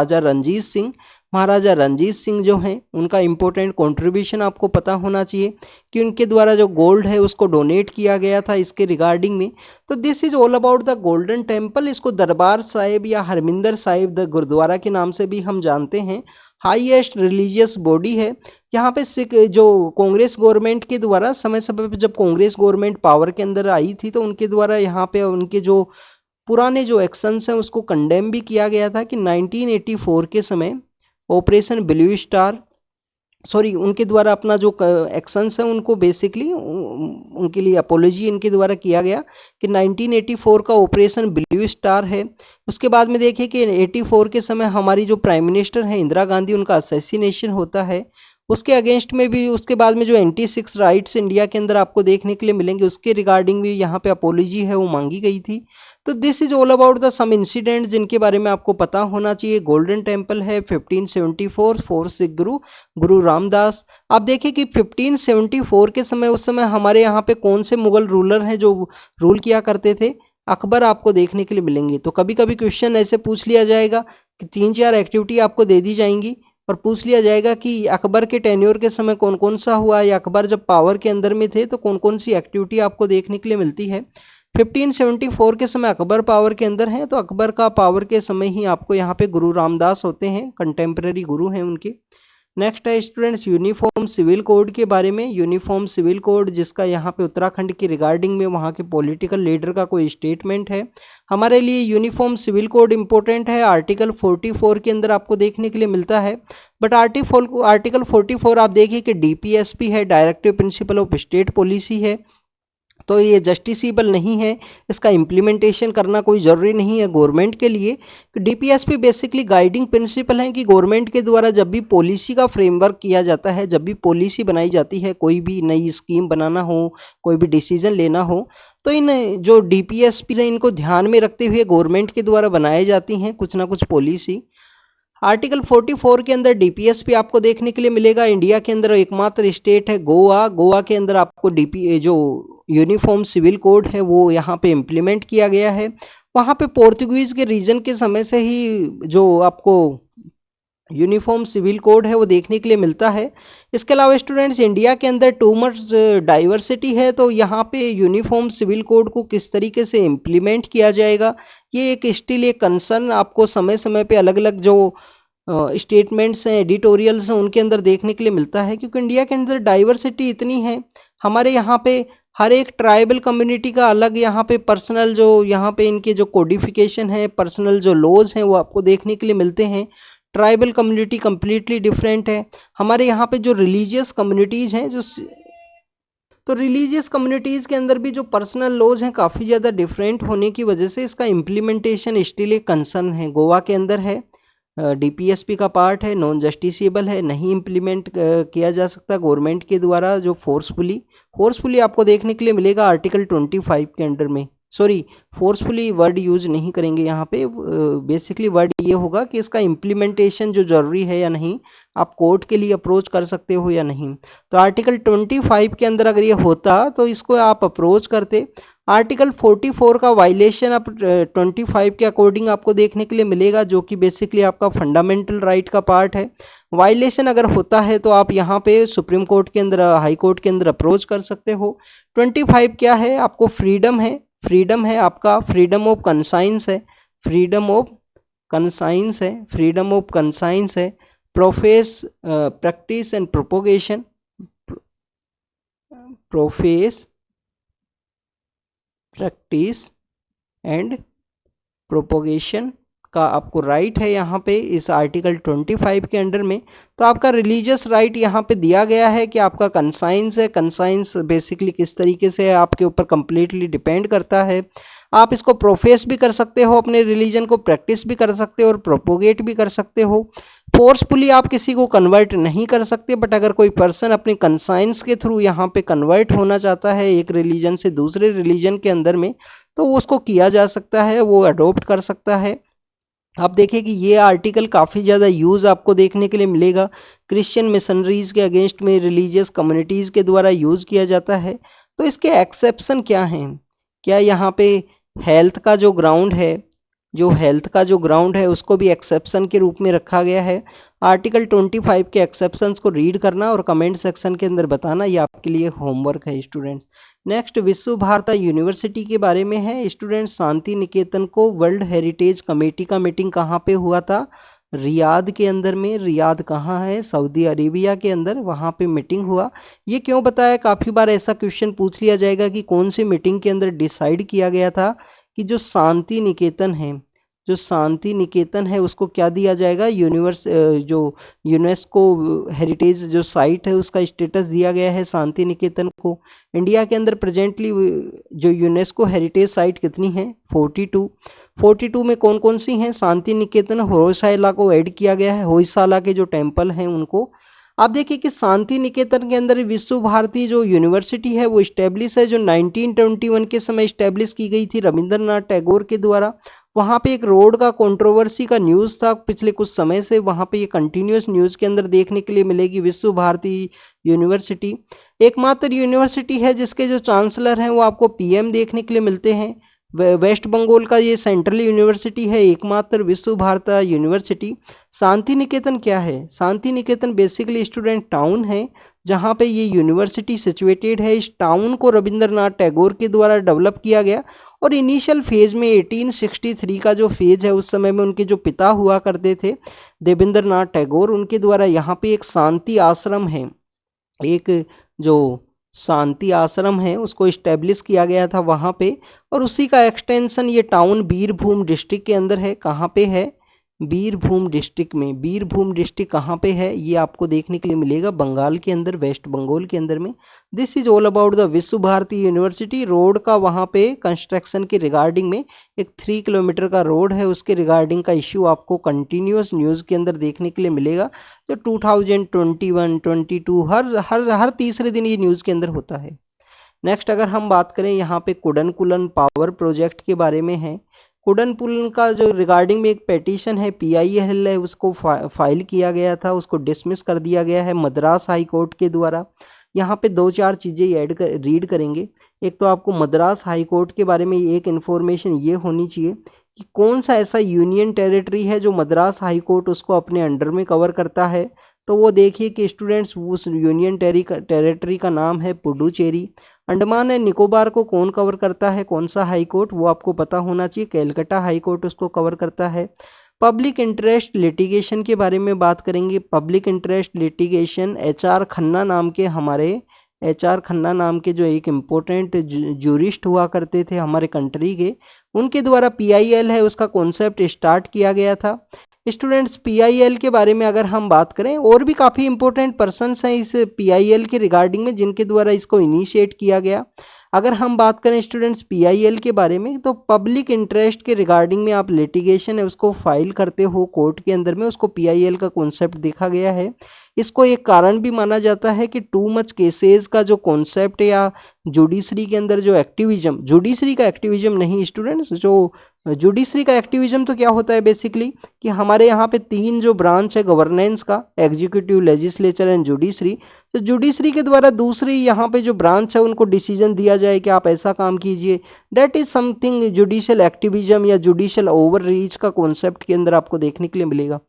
S1: महाराजा रंजीत सिंह जो हैं उनका इम्पोर्टेंट कंट्रीब्यूशन आपको पता होना चाहिए कि उनके द्वारा जो गोल्ड है उसको डोनेट किया गया था इसके रिगार्डिंग में। तो this is all about the golden temple. इसको दरबार साहिब या हरमिंदर साहिब द गुरुद्वारा के नाम से भी हम जानते हैं। हाईएस्ट रिलीजियस बॉडी है यहाँ पे सिख, जो कांग्रेस गवर्नमेंट के द्वारा समय समय पर जब कांग्रेस गवर्नमेंट पावर के अंदर आई थी, तो उनके द्वारा यहाँ पे उनके जो पुराने जो एक्शंस हैं उसको कंडेम भी किया गया था कि 1984 के समय ऑपरेशन ब्लू स्टार, उनके द्वारा अपना जो एक्शंस हैं उनको बेसिकली उनके लिए अपोलॉजी इनके द्वारा किया गया कि 1984 का ऑपरेशन ब्लू स्टार है। उसके बाद में देखिए कि 84 के समय हमारी जो प्राइम मिनिस्टर हैं इंदिरा गांधी, उनका असैसिनेशन होता है। उसके अगेंस्ट में भी उसके बाद में जो एंटी-6 राइट्स इंडिया के अंदर आपको देखने के लिए मिलेंगे, उसके रिगार्डिंग भी यहाँ पे अपोलॉजी है वो मांगी गई थी। तो this is all about the some incident जिनके बारे में आपको पता होना चाहिए। गोल्डन टेम्पल है 1574, 4 सिख गुरु रामदास। आप देखिए कि 1574 के समय उस समय हमारे यहाँ पे कौन से मुगल रूलर हैं जो रूल किया करते थे, अकबर आपको देखने के लिए मिलेंगे। तो कभी कभी क्वेश्चन ऐसे पूछ लिया जाएगा कि 3-4 एक्टिविटी आपको दे दी जाएंगी और पूछ लिया जाएगा कि अकबर के टेन्योर के समय कौन कौन सा हुआ, या अकबर जब पावर के अंदर में थे तो कौन कौन सी एक्टिविटी आपको देखने के लिए मिलती है। 1574 के समय अकबर पावर के अंदर हैं, तो अकबर का पावर के समय ही आपको यहाँ पे गुरु रामदास होते हैं, कंटेम्प्रेरी गुरु हैं उनके। नेक्स्ट है स्टूडेंट्स यूनिफॉर्म सिविल कोड के बारे में। यूनिफॉर्म सिविल कोड जिसका यहाँ पे उत्तराखंड की रिगार्डिंग में वहाँ के पॉलिटिकल लीडर का कोई स्टेटमेंट है। हमारे लिए यूनिफॉर्म सिविल कोड इंपॉर्टेंट है, आर्टिकल 44 के अंदर आपको देखने के लिए मिलता है। बट आर्टिकल 44 आप देखिए कि DPSP है, directive principle of state policy है, तो ये जस्टिसेबल नहीं है, इसका इम्प्लीमेंटेशन करना कोई ज़रूरी नहीं है गवर्नमेंट के लिए। DPSP बेसिकली गाइडिंग प्रिंसिपल हैं कि गवर्नमेंट के द्वारा जब भी पॉलिसी का फ्रेमवर्क किया जाता है, जब भी पॉलिसी बनाई जाती है, कोई भी नई स्कीम बनाना हो, कोई भी डिसीजन लेना हो, तो इन जो DPSP हैं इनको ध्यान में रखते हुए गवर्नमेंट के द्वारा बनाई जाती हैं कुछ ना कुछ पॉलिसी। आर्टिकल 44 के अंदर DPSP आपको देखने के लिए मिलेगा। इंडिया के अंदर एकमात्र स्टेट है गोवा के अंदर आपको जो यूनिफॉर्म सिविल कोड है वो यहाँ पे इम्प्लीमेंट किया गया है। वहाँ पे पोर्तुगीज़ के रीजन के समय से ही जो आपको यूनिफॉर्म सिविल कोड है वो देखने के लिए मिलता है। इसके अलावा स्टूडेंट्स इंडिया के अंदर टू मच डाइवर्सिटी है, तो यहाँ पे यूनिफॉर्म सिविल कोड को किस तरीके से इम्प्लीमेंट किया जाएगा, ये एक स्टिल एक कंसर्न आपको समय समय पे अलग अलग जो स्टेटमेंट्स हैं, एडिटोरियल्स हैं, उनके अंदर देखने के लिए मिलता है। क्योंकि इंडिया के अंदर डाइवर्सिटी इतनी है, हमारे यहाँ पे हर एक ट्राइबल कम्युनिटी का अलग यहाँ पे पर्सनल जो यहाँ पे इनके जो कोडिफिकेशन है, पर्सनल जो लॉज हैं वो आपको देखने के लिए मिलते हैं। ट्राइबल कम्युनिटी कम्प्लीटली डिफरेंट है। हमारे यहाँ पे जो रिलीजियस कम्युनिटीज़ हैं तो रिलीजियस कम्युनिटीज़ के अंदर भी जो पर्सनल लॉज हैं काफ़ी ज़्यादा डिफरेंट होने की वजह से इसका इम्प्लीमेंटेशन स्टिल एक कंसर्न है। गोवा के अंदर है, डीपीएसपी का पार्ट है, नॉन जस्टिसेबल है, नहीं इम्प्लीमेंट किया जा सकता गवर्नमेंट के द्वारा जो फोर्सफुली आपको देखने के लिए मिलेगा आर्टिकल 25 के अंडर में। सॉरी, फोर्सफुली वर्ड यूज नहीं करेंगे यहाँ पे, बेसिकली वर्ड ये होगा कि इसका इम्प्लीमेंटेशन जो ज़रूरी है या नहीं, आप कोर्ट के लिए अप्रोच कर सकते हो या नहीं। तो आर्टिकल 25 के अंदर अगर ये होता तो इसको आप अप्रोच करते। आर्टिकल 44 का वायलेशन आप 25 के अकॉर्डिंग आपको देखने के लिए मिलेगा, जो कि बेसिकली आपका फंडामेंटल राइट का पार्ट है। वायलेशन अगर होता है तो आप यहाँ पे सुप्रीम कोर्ट के अंदर, हाई कोर्ट के अंदर अप्रोच कर सकते हो। 25 क्या है, आपको फ्रीडम है आपका, फ्रीडम ऑफ कंसाइंस है, फ्रीडम ऑफ कंसाइंस है, profess practice and propagation, profess practice and propagation का आपको राइट है यहाँ पे इस आर्टिकल 25 के अंडर में। तो आपका रिलीजियस राइट यहाँ पे दिया गया है कि आपका कंसाइंस है। कंसाइंस बेसिकली किस तरीके से है आपके ऊपर कंप्लीटली डिपेंड करता है। आप इसको प्रोफेस भी कर सकते हो, अपने रिलीजन को प्रैक्टिस भी कर सकते हो और प्रोपोगेट भी कर सकते हो। फोर्सफुली आप किसी को कन्वर्ट नहीं कर सकते, बट अगर कोई पर्सन अपने कंसाइंस के थ्रू यहाँ पे कन्वर्ट होना चाहता है एक रिलीजन से दूसरे रिलीजन के अंदर में, तो वो उसको किया जा सकता है, वो अडोप्ट कर सकता है। आप देखिए कि ये आर्टिकल काफ़ी ज़्यादा यूज़ आपको देखने के लिए मिलेगा। क्रिश्चियन मिशनरीज़ के अगेंस्ट में रिलीजियस कम्युनिटीज़ के द्वारा यूज़ किया जाता है। तो इसके एक्सेप्शन क्या हैं? क्या यहाँ पे हेल्थ का जो ग्राउंड है उसको भी एक्सेप्शन के रूप में रखा गया है। आर्टिकल 25 के एक्सेप्शंस को रीड करना और कमेंट सेक्शन के अंदर बताना, ये आपके लिए होमवर्क है स्टूडेंट्स। नेक्स्ट विश्व भारती यूनिवर्सिटी के बारे में है स्टूडेंट्स। शांति निकेतन को वर्ल्ड हेरिटेज कमेटी का मीटिंग कहाँ पे हुआ था? रियाद के अंदर में। रियाद कहाँ है? सऊदी अरेबिया के अंदर, वहाँ पे मीटिंग हुआ। ये क्यों बताया? काफ़ी बार ऐसा क्वेश्चन पूछ लिया जाएगा कि कौन सी मीटिंग के अंदर डिसाइड किया गया था कि जो शांति निकेतन है उसको क्या दिया जाएगा, जो यूनेस्को हेरिटेज जो साइट है उसका स्टेटस दिया गया है शांति निकेतन को। इंडिया के अंदर प्रेजेंटली जो यूनेस्को हेरिटेज साइट कितनी है? 42 में कौन कौन सी हैं? शांति निकेतन, होयसाला को ऐड किया गया है, होयसाला के जो टेम्पल हैं उनको। आप देखिए कि शांति निकेतन के अंदर विश्व भारती जो यूनिवर्सिटी है वो इस्टेब्लिश है, जो 1921 के समय इस्टेब्लिश की गई थी रविंद्रनाथ टैगोर के द्वारा। वहाँ पे एक रोड का कंट्रोवर्सी का न्यूज़ था पिछले कुछ समय से, वहाँ पे ये कंटिन्यूस न्यूज़ के अंदर देखने के लिए मिलेगी। विश्व भारती यूनिवर्सिटी एकमात्र यूनिवर्सिटी है जिसके जो चांसलर हैं वो आपको पीएम देखने के लिए मिलते हैं। वेस्ट बंगाल का ये सेंट्रल यूनिवर्सिटी है एकमात्र विश्व भारती यूनिवर्सिटी। शांति निकेतन क्या है? Shanti Niketan basically student town है जहाँ पे ये यूनिवर्सिटी सिचुएटेड है। इस टाउन को रविंद्रनाथ टैगोर के द्वारा डेवलप किया गया और इनिशियल फेज में 1863 का जो फेज है उस समय में उनके जो पिता हुआ करते थे देवेंद्रनाथ टैगोर, उनके द्वारा यहाँ पे एक शांति आश्रम है, एक जो शांति आश्रम है उसको इस्टेब्लिश किया गया था वहाँ पे। और उसी का एक्सटेंशन ये टाउन बीरभूम डिस्ट्रिक्ट के अंदर है। कहाँ पे है? बीरभूम डिस्ट्रिक्ट में। बीरभूम डिस्ट्रिक्ट कहाँ पे है? ये आपको देखने के लिए मिलेगा बंगाल के अंदर, वेस्ट बंगाल के अंदर में। This is all about the विश्व भारती यूनिवर्सिटी। रोड का वहाँ पे कंस्ट्रक्शन के रिगार्डिंग में एक 3 किलोमीटर का रोड है, उसके रिगार्डिंग का इश्यू आपको कंटिन्यूस न्यूज़ के अंदर देखने के लिए मिलेगा, जो 2021, 22 हर तीसरे दिन ये न्यूज़ के अंदर होता है। नेक्स्ट अगर हम बात करें यहाँ पे कुडनकुलन पावर प्रोजेक्ट के बारे में है। कुडनकुलन का जो रिगार्डिंग में एक पेटिशन है PIL है उसको फाइल किया गया था, उसको डिसमिस कर दिया गया है मद्रास हाई कोर्ट के द्वारा। यहाँ पे 2-4 चीज़ें रीड करेंगे। एक तो आपको मद्रास हाई कोर्ट के बारे में एक इन्फॉर्मेशन ये होनी चाहिए कि कौन सा ऐसा यूनियन टेरिटरी है जो मद्रास हाई कोर्ट उसको अपने अंडर में कवर करता है। तो वो देखिए कि स्टूडेंट्स उस यूनियन टेरिटरी का नाम है पुडुचेरी। अंडमान एंड निकोबार को कौन कवर करता है, कौन सा हाई कोर्ट, वो आपको पता होना चाहिए, कैलकाटा हाई कोर्ट उसको कवर करता है। पब्लिक इंटरेस्ट लिटिगेशन के बारे में बात करेंगे। Public interest litigation HR Khanna नाम के हमारे HR खन्ना नाम के जो एक इम्पोर्टेंट जूरिस्ट हुआ करते थे हमारे कंट्री के, उनके द्वारा PIL है उसका कॉन्सेप्ट स्टार्ट किया गया था। स्टूडेंट्स, PIL के बारे में अगर हम बात करें, और भी काफ़ी इंपॉर्टेंट पर्सन्स हैं इस PIL के रिगार्डिंग में जिनके द्वारा इसको इनिशिएट किया गया। अगर हम बात करें स्टूडेंट्स PIL के बारे में, तो पब्लिक इंटरेस्ट के रिगार्डिंग में आप लिटिगेशन है उसको फाइल करते हो कोर्ट के अंदर में, उसको PIL का कॉन्सेप्ट देखा गया है। इसको एक कारण भी माना जाता है कि टू मच केसेस का जो कॉन्सेप्ट या जुडिशरी के अंदर जो एक्टिविज्म, जुडिशरी का एक्टिविज्म नहीं स्टूडेंट्स, जो जुडिशरी का एक्टिविज्म तो क्या होता है बेसिकली कि हमारे यहाँ पे 3 जो ब्रांच है गवर्नेंस का, एग्जीक्यूटिव, लेजिस्लेचर एंड जुडिशरी, तो जुडिशरी के द्वारा दूसरी यहाँ पे जो ब्रांच है उनको डिसीजन दिया जाए कि आप ऐसा काम कीजिए, that is something judicial activism या जुडिशियल ओवर रीच का कॉन्सेप्ट के अंदर आपको देखने के लिए मिलेगा।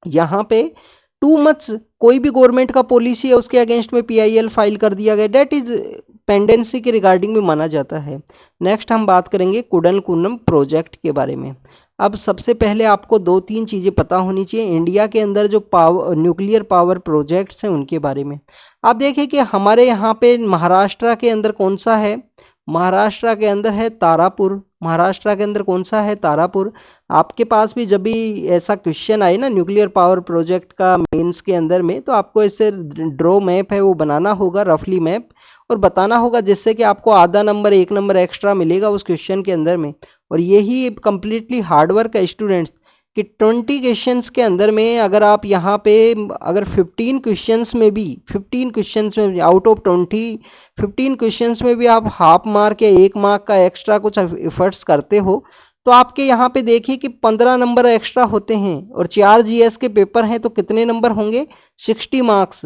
S1: यहाँ पे टू मच कोई भी गवर्नमेंट का पॉलिसी है उसके अगेंस्ट में PIL फाइल कर दिया गया, डेट इज पेंडेंसी के रिगार्डिंग में माना जाता है। नेक्स्ट हम बात करेंगे कुडनकुलम प्रोजेक्ट के बारे में। अब सबसे पहले आपको 2-3 चीज़ें पता होनी चाहिए इंडिया के अंदर जो न्यूक्लियर पावर प्रोजेक्ट्स हैं उनके बारे में। आप देखिए कि हमारे यहाँ पे महाराष्ट्र के अंदर कौन सा है, महाराष्ट्र के अंदर है तारापुर, महाराष्ट्र के अंदर कौन सा है, तारापुर। आपके पास भी जब भी ऐसा क्वेश्चन आए ना न्यूक्लियर पावर प्रोजेक्ट का मेंस के अंदर में, तो आपको ऐसे ड्रॉ मैप है वो बनाना होगा, रफली मैप, और बताना होगा, जिससे कि आपको आधा नंबर 1 नंबर एक्स्ट्रा मिलेगा उस क्वेश्चन के अंदर में। और यही कम्प्लीटली हार्डवर्क है स्टूडेंट्स कि 20 क्वेश्चंस के अंदर में अगर आप यहाँ पे अगर 15 क्वेश्चंस में भी आउट ऑफ 15 क्वेश्चंस में भी आप हाफ मार्क या 1 मार्क का एक्स्ट्रा कुछ एफर्ट्स करते हो, तो आपके यहाँ पे देखिए कि 15 नंबर एक्स्ट्रा होते हैं। और 4 GS के पेपर हैं तो कितने नंबर होंगे, 60 मार्क्स।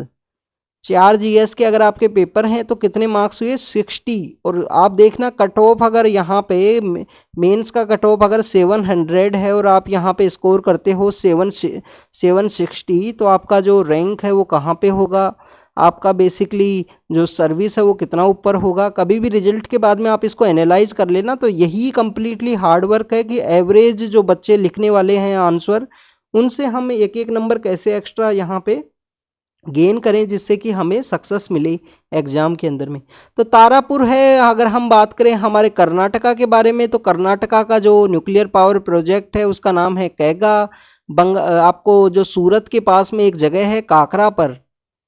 S1: 4 GS के अगर आपके पेपर हैं तो कितने मार्क्स हुए, 60। और आप देखना कट ऑफ अगर यहाँ पे मेंस का कट ऑफ अगर 700 है और आप यहाँ पे स्कोर करते हो 760, तो आपका जो रैंक है वो कहाँ पे होगा, आपका बेसिकली जो सर्विस है वो कितना ऊपर होगा। कभी भी रिजल्ट के बाद में आप इसको एनालाइज कर लेना। तो यही कम्प्लीटली हार्ड वर्क है कि एवरेज जो बच्चे लिखने वाले हैं आंसर, उनसे हम एक एक नंबर कैसे एक्स्ट्रा यहाँ पे गेन करें जिससे कि हमें सक्सेस मिले एग्जाम के अंदर में। तो तारापुर है। अगर हम बात करें हमारे कर्नाटका के बारे में, तो कर्नाटका का जो न्यूक्लियर पावर प्रोजेक्ट है उसका नाम है कैगा। आपको जो सूरत के पास में एक जगह है काकरा पर,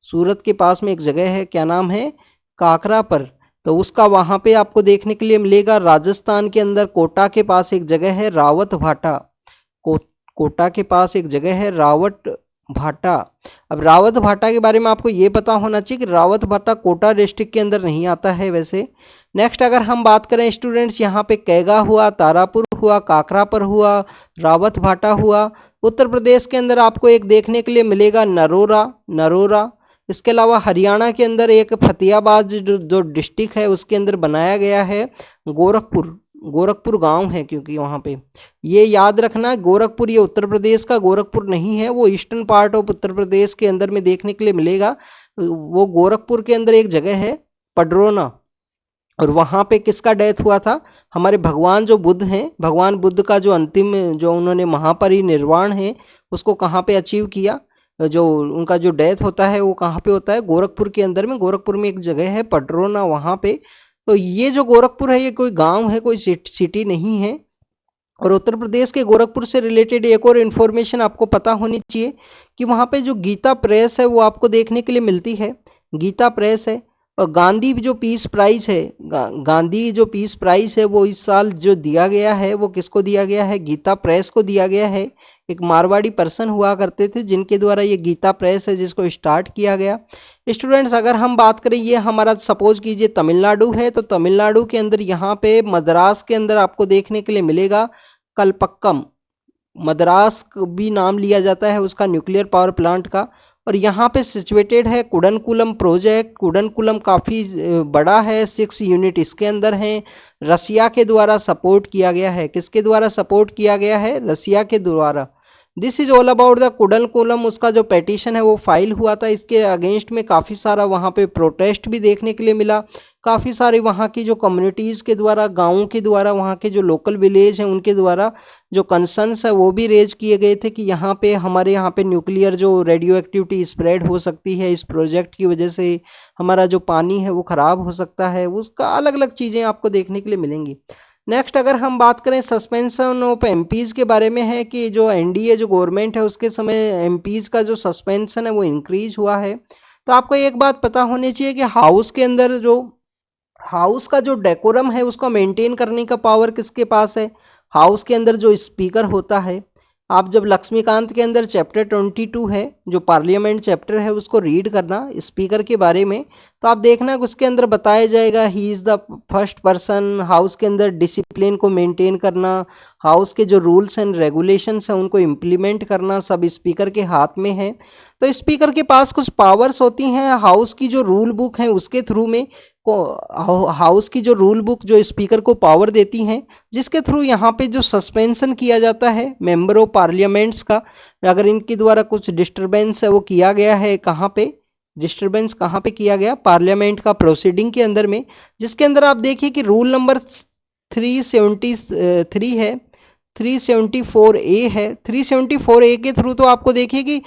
S1: सूरत के पास में एक जगह है, क्या नाम है, काकरा पर, तो उसका वहाँ पे आपको देखने के लिए मिलेगा। राजस्थान के अंदर कोटा के पास एक जगह है रावत भाटा, कोटा के पास एक जगह है रावत भाटा। अब रावत भाटा के बारे में आपको ये पता होना चाहिए कि रावत भाटा कोटा डिस्ट्रिक्ट के अंदर नहीं आता है वैसे। नेक्स्ट अगर हम बात करें स्टूडेंट्स, यहाँ पे कैगा हुआ, तारापुर हुआ, काकरा पर हुआ, रावत भाटा हुआ। उत्तर प्रदेश के अंदर आपको एक देखने के लिए मिलेगा नरोरा। इसके अलावा हरियाणा के अंदर एक फतेहाबाद जो डिस्ट्रिक्ट है उसके अंदर बनाया गया है गोरखपुर गांव है, क्योंकि वहाँ पे ये याद रखना गोरखपुर ये उत्तर प्रदेश का गोरखपुर नहीं है, वो eastern part of Uttar Pradesh के अंदर में देखने के लिए मिलेगा। वो गोरखपुर के अंदर एक जगह है पडरौना, और वहाँ पे किसका डेथ हुआ था, हमारे भगवान जो बुद्ध हैं, भगवान बुद्ध का जो अंतिम जो उन्होंने महापरिनिर्वाण है उसको कहाँ पे अचीव किया, जो उनका जो डेथ होता है वो कहाँ पे होता है, गोरखपुर के अंदर में। गोरखपुर में एक जगह है पडरौना, वहाँ पे। तो ये जो गोरखपुर है ये कोई गांव है, कोई सिटी नहीं है। और उत्तर प्रदेश के गोरखपुर से रिलेटेड एक और इन्फॉर्मेशन आपको पता होनी चाहिए कि वहाँ पे जो गीता प्रेस है वो आपको देखने के लिए मिलती है, गीता प्रेस है। और गांधी जो पीस प्राइज है, गांधी जो पीस प्राइज है वो इस साल जो दिया गया है वो किसको दिया गया है, गीता प्रेस को दिया गया है। एक मारवाड़ी पर्सन हुआ करते थे जिनके द्वारा ये गीता प्रेस है जिसको स्टार्ट किया गया। स्टूडेंट्स अगर हम बात करें, ये हमारा सपोज कीजिए तमिलनाडु है, तो तमिलनाडु के अंदर यहाँ पे मद्रास के अंदर आपको देखने के लिए मिलेगा कलपक्कम, मद्रास भी नाम लिया जाता है उसका न्यूक्लियर पावर प्लांट का। और यहाँ पे सिचुएटेड है कुडनकुलम प्रोजेक्ट। कुडनकुलम काफ़ी बड़ा है, 6 यूनिट इसके अंदर हैं। रसिया के द्वारा सपोर्ट किया गया है, किसके द्वारा सपोर्ट किया गया है, रसिया के द्वारा। This is all about the Kudankulam. उसका जो पेटिशन है वो फाइल हुआ था, इसके अगेंस्ट में काफ़ी सारा वहाँ पे प्रोटेस्ट भी देखने के लिए मिला। काफ़ी सारे वहाँ की जो कम्युनिटीज़ के द्वारा, गाँव के द्वारा, वहाँ के जो लोकल विलेज हैं उनके द्वारा जो कंसर्न्स है वो भी रेज किए गए थे कि यहाँ पे हमारे यहाँ पे न्यूक्लियर जो रेडियो एक्टिविटी स्प्रेड हो सकती है, इस प्रोजेक्ट की वजह से हमारा जो पानी है वो ख़राब हो सकता है। उसका अलग अलग चीज़ें आपको देखने के लिए मिलेंगी। नेक्स्ट अगर हम बात करें सस्पेंशन ऑफ एमपीज़ के बारे में, है कि जो एनडीए जो गवर्नमेंट है उसके समय एमपीज़ का जो सस्पेंशन है वो इंक्रीज हुआ है। तो आपको एक बात पता होनी चाहिए कि हाउस का जो डेकोरम है उसको मेंटेन करने का पावर किसके पास है? हाउस के अंदर जो स्पीकर होता है, आप जब लक्ष्मीकांत के अंदर चैप्टर 22 है जो पार्लियामेंट चैप्टर है उसको रीड करना स्पीकर के बारे में, तो आप देखना उसके अंदर बताया जाएगा he is the first person. House के अंदर डिसिप्लिन को मेंटेन करना, हाउस के जो रूल्स एंड रेगुलेशंस हैं उनको इम्प्लीमेंट करना सब स्पीकर के हाथ में है। तो स्पीकर के पास कुछ पावर्स होती हैं। हाउस की जो रूल बुक है उसके थ्रू में हाउस की जो रूल बुक जो स्पीकर को पावर देती हैं, जिसके थ्रू यहाँ पे जो सस्पेंशन किया जाता है मेंबर ऑफ पार्लियामेंट्स का, अगर इनके द्वारा कुछ डिस्टरबेंस है वो किया गया है, कहाँ पे डिस्टरबेंस कहाँ पे किया गया? पार्लियामेंट का प्रोसीडिंग के अंदर में, जिसके अंदर आप देखिए कि रूल नंबर 373 है, 374A है। 374A के थ्रू तो आपको देखिए कि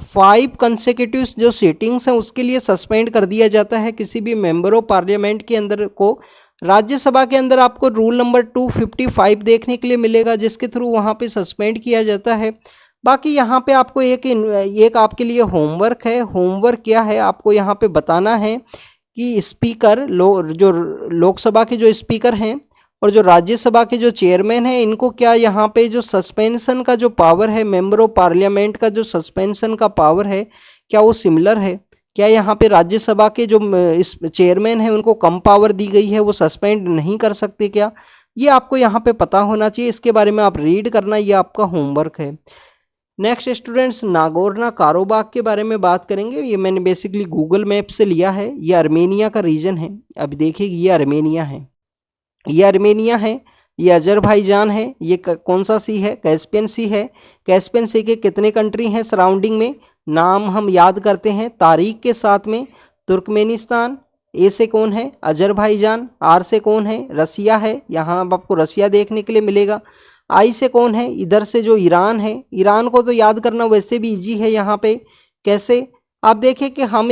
S1: 5 कंसेक्यूटिव जो सीटिंग्स हैं उसके लिए सस्पेंड कर दिया जाता है किसी भी मेंबर ऑफ पार्लियामेंट के अंदर को। राज्यसभा के अंदर आपको रूल नंबर 255 देखने के लिए मिलेगा, जिसके थ्रू वहाँ पे सस्पेंड किया जाता है। बाकी यहाँ पे आपको एक आपके लिए होमवर्क है। होमवर्क क्या है? आपको यहाँ पे बताना है कि स्पीकर जो लोकसभा के जो स्पीकर हैं और जो राज्यसभा के जो चेयरमैन हैं, इनको क्या यहाँ पे जो सस्पेंशन का जो पावर है, मेंबर ऑफ पार्लियामेंट का जो सस्पेंशन का पावर है, क्या वो सिमिलर है? क्या यहाँ पे राज्यसभा के जो चेयरमैन हैं उनको कम पावर दी गई है, वो सस्पेंड नहीं कर सकते क्या? ये आपको यहाँ पे पता होना चाहिए। इसके बारे में आप रीड करना, ये आपका होमवर्क है। नेक्स्ट स्टूडेंट्स, नागोर्नो काराबाख के बारे में बात करेंगे। ये मैंने बेसिकली गूगल मैप से लिया है। ये अर्मेनिया का रीजन है। अब देखिए ये अर्मेनिया है, ये अर्मेनिया है, ये अजरबैजान है। ये कौन सा सी है? कैस्पियन सी है। कैस्पियन सी के कितने कंट्री हैं सराउंडिंग में? नाम हम याद करते हैं तारीख के साथ में। तुर्कमेनिस्तान, ए से कौन है? अजरबैजान। आर से कौन है? रसिया है, यहाँ आपको रसिया देखने के लिए मिलेगा। आई से कौन है? इधर से जो ईरान है, ईरान को तो याद करना वैसे भी इजी है यहाँ पे। कैसे? आप देखिए कि हम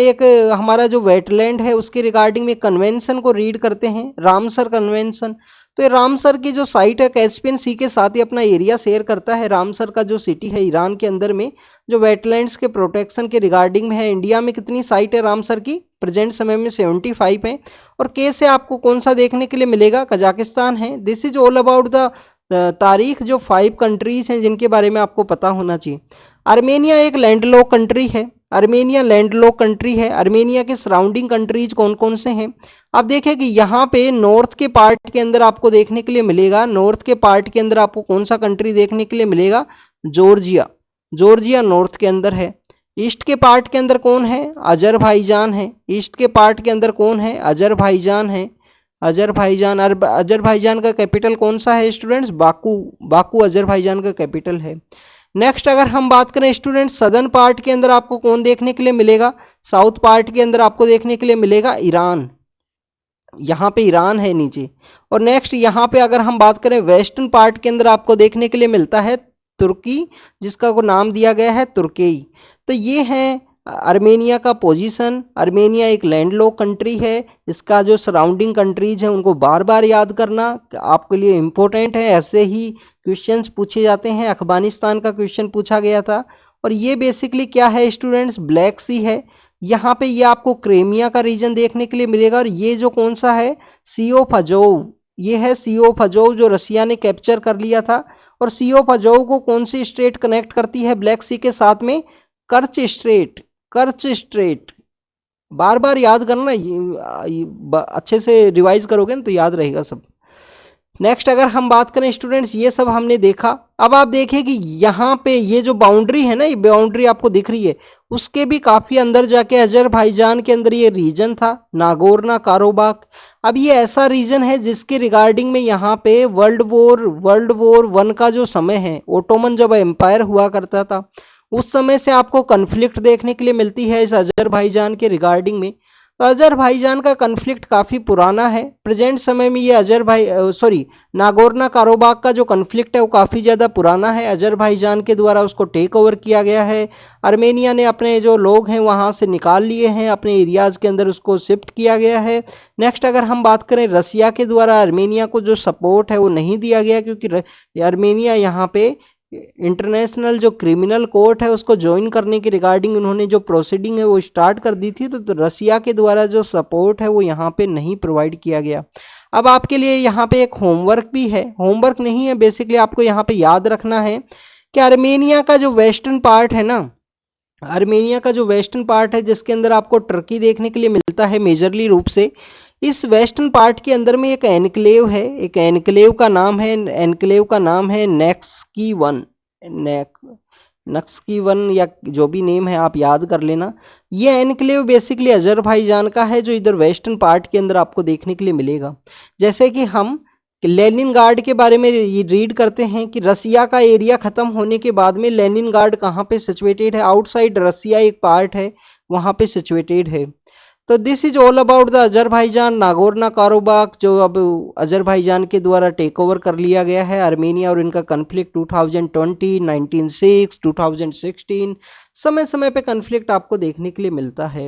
S1: हमारा जो वेटलैंड है उसके रिगार्डिंग में कन्वेंशन को रीड करते हैं, रामसर कन्वेंशन। तो ये रामसर की जो साइट है कैस्पियन सी के साथ ही अपना एरिया शेयर करता है। रामसर का जो सिटी है ईरान के अंदर में, जो वेटलैंड्स के प्रोटेक्शन के रिगार्डिंग में है। इंडिया में कितनी साइट है रामसर की? प्रेजेंट समय में 75 है। और के से आपको कौन सा देखने के लिए मिलेगा? कजाकिस्तान है। This is all about the तारीख, जो 5 कंट्रीज हैं जिनके बारे में आपको पता होना चाहिए। आर्मेनिया एक लैंडलॉक कंट्री है। आर्मेनिया लैंडलॉक कंट्री है। आर्मेनिया के सराउंडिंग कंट्रीज कौन कौन से हैं? आप देखें कि यहाँ पे नॉर्थ के पार्ट के अंदर आपको देखने के लिए मिलेगा, नॉर्थ के पार्ट के अंदर आपको कौन सा कंट्री देखने के लिए मिलेगा? जॉर्जिया। जॉर्जिया नॉर्थ के अंदर है। ईस्ट के पार्ट के अंदर कौन है? अजरबैजान है। ईस्ट के पार्ट के अंदर कौन है? अजरबैजान है। अजरबैजान का कैपिटल कौन सा है स्टूडेंट्स? बाकू। बाकू अजरबैजान का कैपिटल है। नेक्स्ट अगर हम बात करें स्टूडेंट्स, सदर्न पार्ट के अंदर आपको कौन देखने के लिए मिलेगा? साउथ पार्ट के अंदर आपको देखने के लिए मिलेगा ईरान। यहाँ पे ईरान है नीचे। और नेक्स्ट यहाँ पे अगर हम बात करें वेस्टर्न पार्ट के अंदर आपको देखने के लिए मिलता है तुर्की, जिसका को नाम दिया गया है तुर्की। तो ये है आर्मेनिया का पोजीशन। आर्मेनिया एक लैंडलॉक कंट्री है। इसका जो सराउंडिंग कंट्रीज हैं उनको बार बार याद करना आपके लिए इम्पोर्टेंट है। ऐसे ही क्वेश्चंस पूछे जाते हैं। अफगानिस्तान का क्वेश्चन पूछा गया था। और ये बेसिकली क्या है स्टूडेंट्स? ब्लैक सी है। यहाँ पे ये आपको क्रेमिया का रीजन देखने के लिए मिलेगा। और ये जो कौन सा है? सी ऑफ अजोव। ये है सी ऑफ अजोव जो रसिया ने कैप्चर कर लिया था। और सी ऑफ अजोव को कौन सी स्ट्रेट कनेक्ट करती है ब्लैक सी के साथ में? कर्च स्ट्रेट। कर्च स्ट्रेट बार बार याद करना, ये अच्छे से रिवाइज करोगे ना तो याद रहेगा सब। नेक्स्ट अगर हम बात करें स्टूडेंट्स, ये सब हमने देखा। अब आप देखिए कि यहाँ पे ये जो बाउंड्री है ना, ये बाउंड्री आपको दिख रही है, उसके भी काफ़ी अंदर जाके अजरबैजान के अंदर ये रीजन था नागोर्नो काराबाख। अब ये ऐसा रीजन है जिसके रिगार्डिंग में यहाँ पे वर्ल्ड वॉर 1 का जो समय है, ओटोमन जब एम्पायर हुआ करता था उस समय से आपको कन्फ्लिक्ट देखने के लिए मिलती है इस अजरबैजान के रिगार्डिंग में। तो अजरबैजान का कन्फ्लिक्ट काफ़ी पुराना है। प्रेजेंट समय में ये नागोर्नो काराबाख का जो कन्फ्लिक्ट है वो काफ़ी ज़्यादा पुराना है। अजरबैजान के द्वारा उसको टेक ओवर किया गया है। आर्मेनिया ने अपने जो लोग हैं वहाँ से निकाल लिए हैं, अपने एरियाज़ के अंदर उसको शिफ्ट किया गया है। नेक्स्ट अगर हम बात करें रसिया के द्वारा आर्मेनिया को जो सपोर्ट है वो नहीं दिया गया, क्योंकि आर्मेनिया यहाँ पे इंटरनेशनल जो क्रिमिनल कोर्ट है उसको ज्वाइन करने के रिगार्डिंग उन्होंने जो प्रोसीडिंग है वो स्टार्ट कर दी थी। तो रसिया के द्वारा जो सपोर्ट है वो यहाँ पे नहीं प्रोवाइड किया गया। अब आपके लिए यहाँ पे एक होमवर्क भी है, होमवर्क नहीं है, बेसिकली आपको यहाँ पे याद रखना है कि आर्मेनिया का जो वेस्टर्न पार्ट है ना, आर्मेनिया का जो वेस्टर्न पार्ट है जिसके अंदर आपको टर्की देखने के लिए मिलता है मेजरली रूप से, इस वेस्टर्न पार्ट के अंदर में एक एनक्लेव है। एक एनक्लेव का नाम है नक्स्की वन या जो भी नेम है आप याद कर लेना। ये एनक्लेव बेसिकली अजरबैजान का है जो इधर वेस्टर्न पार्ट के अंदर आपको देखने के लिए मिलेगा। जैसे कि हम लेनिनग्राड के बारे में रीड करते हैं कि रसिया का एरिया खत्म होने के बाद में लेनिनग्राड कहाँ पे सिचुएटेड है, आउटसाइड रसिया एक पार्ट है वहाँ पे सिचुएटेड है। तो this is all about the Azerbaijan Nagorno Karabakh, जो अब अजरबैजान के द्वारा टेक ओवर कर लिया गया है आर्मेनिया, और इनका कन्फ्लिक्ट 2020, 1906, 2016 समय समय पे कन्फ्लिक्ट आपको देखने के लिए मिलता है।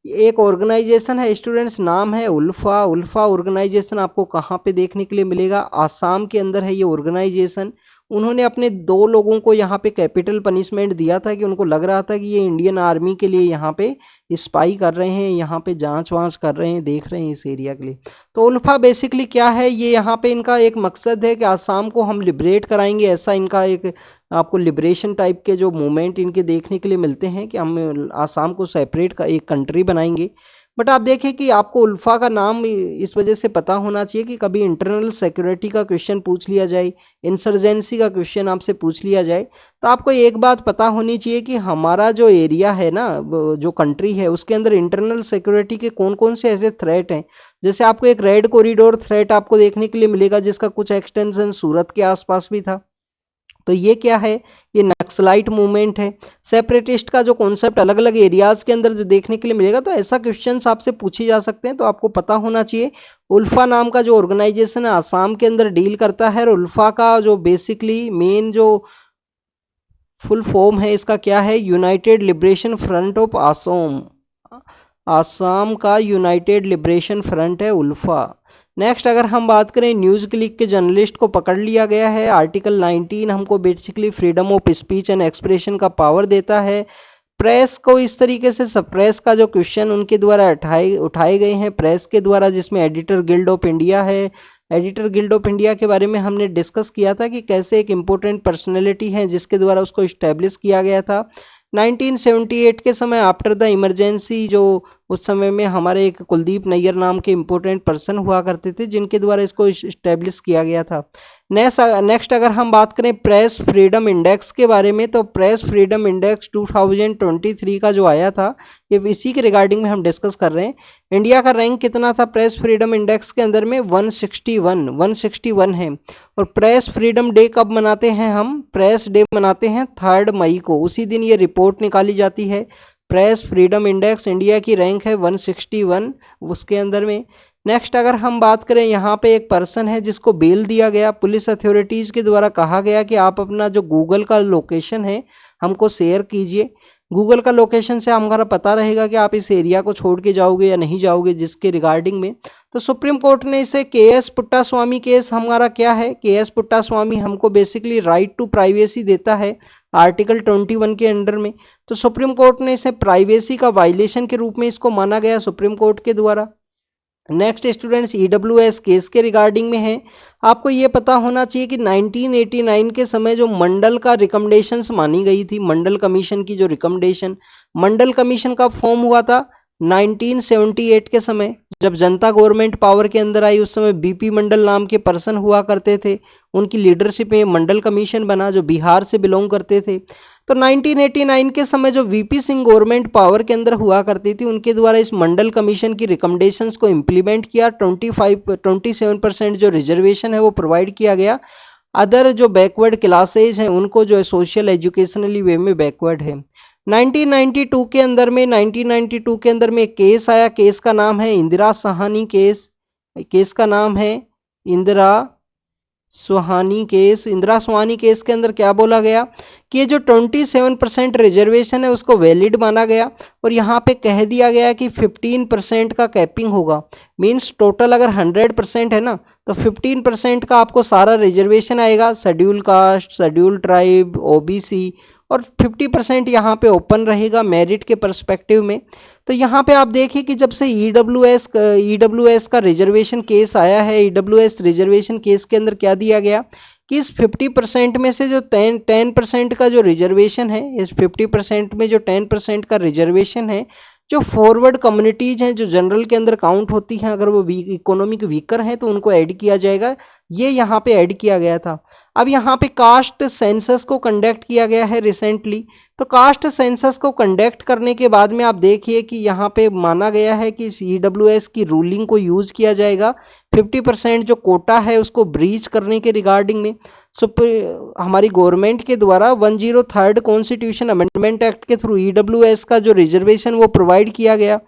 S1: एक ऑर्गेनाइजेशन है स्टूडेंट्स, नाम है उल्फा। उल्फा ऑर्गेनाइजेशन आपको कहाँ पे देखने के लिए मिलेगा, आसाम के अंदर है ये ऑर्गेनाइजेशन। उन्होंने अपने 2 लोगों को यहाँ पे कैपिटल पनिशमेंट दिया था कि उनको लग रहा था कि ये इंडियन आर्मी के लिए यहाँ पे स्पाई कर रहे हैं, यहाँ पे जांच वांच कर रहे हैं, देख रहे हैं इस एरिया के लिए। तो उल्फा बेसिकली क्या है, ये यहाँ पे इनका एक मकसद है कि आसाम को हम लिबरेट कराएंगे, ऐसा इनका एक आपको लिबरेशन टाइप के जो मूवमेंट इनके देखने के लिए मिलते हैं कि हम आसाम को सेपरेट का एक कंट्री बनाएंगे। बट आप देखें कि आपको उल्फा का नाम इस वजह से पता होना चाहिए कि कभी इंटरनल सिक्योरिटी का क्वेश्चन पूछ लिया जाए, इंसर्जेंसी का क्वेश्चन आपसे पूछ लिया जाए, तो आपको एक बात पता होनी चाहिए कि हमारा जो एरिया है ना, जो कंट्री है उसके अंदर इंटरनल सिक्योरिटी के कौन कौन से ऐसे थ्रेट हैं। जैसे आपको एक रेड कॉरिडोर थ्रेट आपको देखने के लिए मिलेगा जिसका कुछ एक्सटेंशन सूरत के आसपास भी था। तो ये क्या है, ये नक्सलाइट मूवमेंट है। सेपरेटिस्ट का जो कॉन्सेप्ट अलग अलग एरियाज के अंदर जो देखने के लिए मिलेगा, तो ऐसा क्वेश्चंस आपसे पूछे जा सकते हैं। तो आपको पता होना चाहिए उल्फा नाम का जो ऑर्गेनाइजेशन है आसाम के अंदर डील करता है, और उल्फा का जो बेसिकली मेन जो फुल फॉर्म है इसका क्या है, United liberation front of Assam. Assam का यूनाइटेड लिबरेशन फ्रंट है उल्फा। नेक्स्ट अगर हम बात करें न्यूज़ क्लिक के जर्नलिस्ट को पकड़ लिया गया है। आर्टिकल 19 हमको basically freedom of speech and expression का पावर देता है। प्रेस को इस तरीके से सप्रेस का जो क्वेश्चन उनके द्वारा उठाए गए हैं प्रेस के द्वारा, जिसमें एडिटर गिल्ड ऑफ इंडिया है। एडिटर गिल्ड ऑफ इंडिया के बारे में हमने डिस्कस किया था कि कैसे एक इम्पोर्टेंट पर्सनैलिटी है जिसके द्वारा उसको इस्टेब्लिश किया गया था 1978 के समय आफ्टर द इमरजेंसी। जो उस समय में हमारे एक कुलदीप नैयर नाम के इम्पोर्टेंट पर्सन हुआ करते थे जिनके द्वारा इसको इस्टेब्लिश किया गया था। नेक्स्ट अगर हम बात करें प्रेस फ्रीडम इंडेक्स के बारे में, तो प्रेस फ्रीडम इंडेक्स 2023 का जो आया था ये इसी के रिगार्डिंग में हम डिस्कस कर रहे हैं। इंडिया का रैंक कितना था प्रेस फ्रीडम इंडेक्स के अंदर में, 161 है। और प्रेस फ्रीडम डे कब मनाते हैं हम, प्रेस डे मनाते हैं 3 मई को। उसी दिन ये रिपोर्ट निकाली जाती है। प्रेस फ्रीडम इंडेक्स इंडिया की रैंक है 161 उसके अंदर में। नेक्स्ट अगर हम बात करें, यहाँ पे एक पर्सन है जिसको बेल दिया गया, पुलिस अथॉरिटीज़ के द्वारा कहा गया कि आप अपना जो गूगल का लोकेशन है हमको शेयर कीजिए। गूगल का लोकेशन से हमारा पता रहेगा कि आप इस एरिया को छोड़ के जाओगे या नहीं जाओगे, जिसके रिगार्डिंग में तो सुप्रीम कोर्ट ने इसे केएस पुट्टास्वामी केस हमारा क्या है, केएस पुट्टास्वामी हमको बेसिकली राइट टू प्राइवेसी देता है आर्टिकल 21 के अंडर में। तो सुप्रीम कोर्ट ने इसे प्राइवेसी का वायलेशन के रूप में इसको माना गया सुप्रीम कोर्ट के द्वारा। नेक्स्ट स्टूडेंट्स ईडब्ल्यूएस केस के रिगार्डिंग में है। आपको ये पता होना चाहिए कि 1989 के समय जो मंडल का रिकमेंडेशंस मानी गई थी, मंडल कमीशन की जो रिकमेंडेशन, मंडल कमीशन का फॉर्म हुआ था 1978 के समय, जब जनता गवर्नमेंट पावर के अंदर आई। उस समय बीपी मंडल नाम के पर्सन हुआ करते थे, उनकी लीडरशिप में मंडल कमीशन बना जो बिहार से बिलोंग करते थे। तो 1989 के समय जो वीपी सिंह गवर्नमेंट पावर के अंदर हुआ करती थी, उनके द्वारा इस मंडल कमीशन की रिकमेंडेशंस को इम्प्लीमेंट किया। 27% जो रिजर्वेशन है वो प्रोवाइड किया गया। अदर जो बैकवर्ड क्लासेज हैं उनको जो है सोशल एजुकेशनली वे में बैकवर्ड है। 1992 के अंदर में एक केस आया। केस का नाम है इंदिरा साहनी केस। केस का नाम है इंदिरा सुहानी केस। इंदिरा सुहानी केस के अंदर क्या बोला गया कि ये जो 27% रिजर्वेशन है उसको वैलिड माना गया और यहाँ पे कह दिया गया कि 15% का कैपिंग होगा। मीन्स टोटल अगर 100% है ना, तो 15% का आपको सारा रिजर्वेशन आएगा, schedule caste, schedule tribe, OBC, और 50% यहाँ पे ओपन रहेगा मेरिट के पर्सपेक्टिव में। तो यहाँ पे आप देखिए कि जब से ईडब्ल्यूएस का रिजर्वेशन केस आया है, ईडब्ल्यूएस रिजर्वेशन केस के अंदर क्या दिया गया कि इस 50% में से जो 10% का जो रिजर्वेशन है, इस 50% में जो 10% का रिजर्वेशन है, जो फॉरवर्ड कम्युनिटीज हैं जो जनरल के अंदर काउंट होती हैं, अगर वो इकोनॉमिक वीकर हैं तो उनको ऐड किया जाएगा। ये यहाँ पे ऐड किया गया था। अब यहाँ पे कास्ट सेंसस को कंडक्ट किया गया है रिसेंटली। तो कास्ट सेंसस को कंडक्ट करने के बाद में आप देखिए कि यहाँ पे माना गया है कि ईडब्ल्यूएस की रूलिंग को यूज किया जाएगा 50% जो कोटा है उसको ब्रीच करने के रिगार्डिंग में। हमारी गवर्नमेंट के द्वारा 103rd कॉन्स्टिट्यूशन अमेंडमेंट एक्ट के थ्रू ईडब्ल्यूएस का जो रिजर्वेशन वो प्रोवाइड किया गया।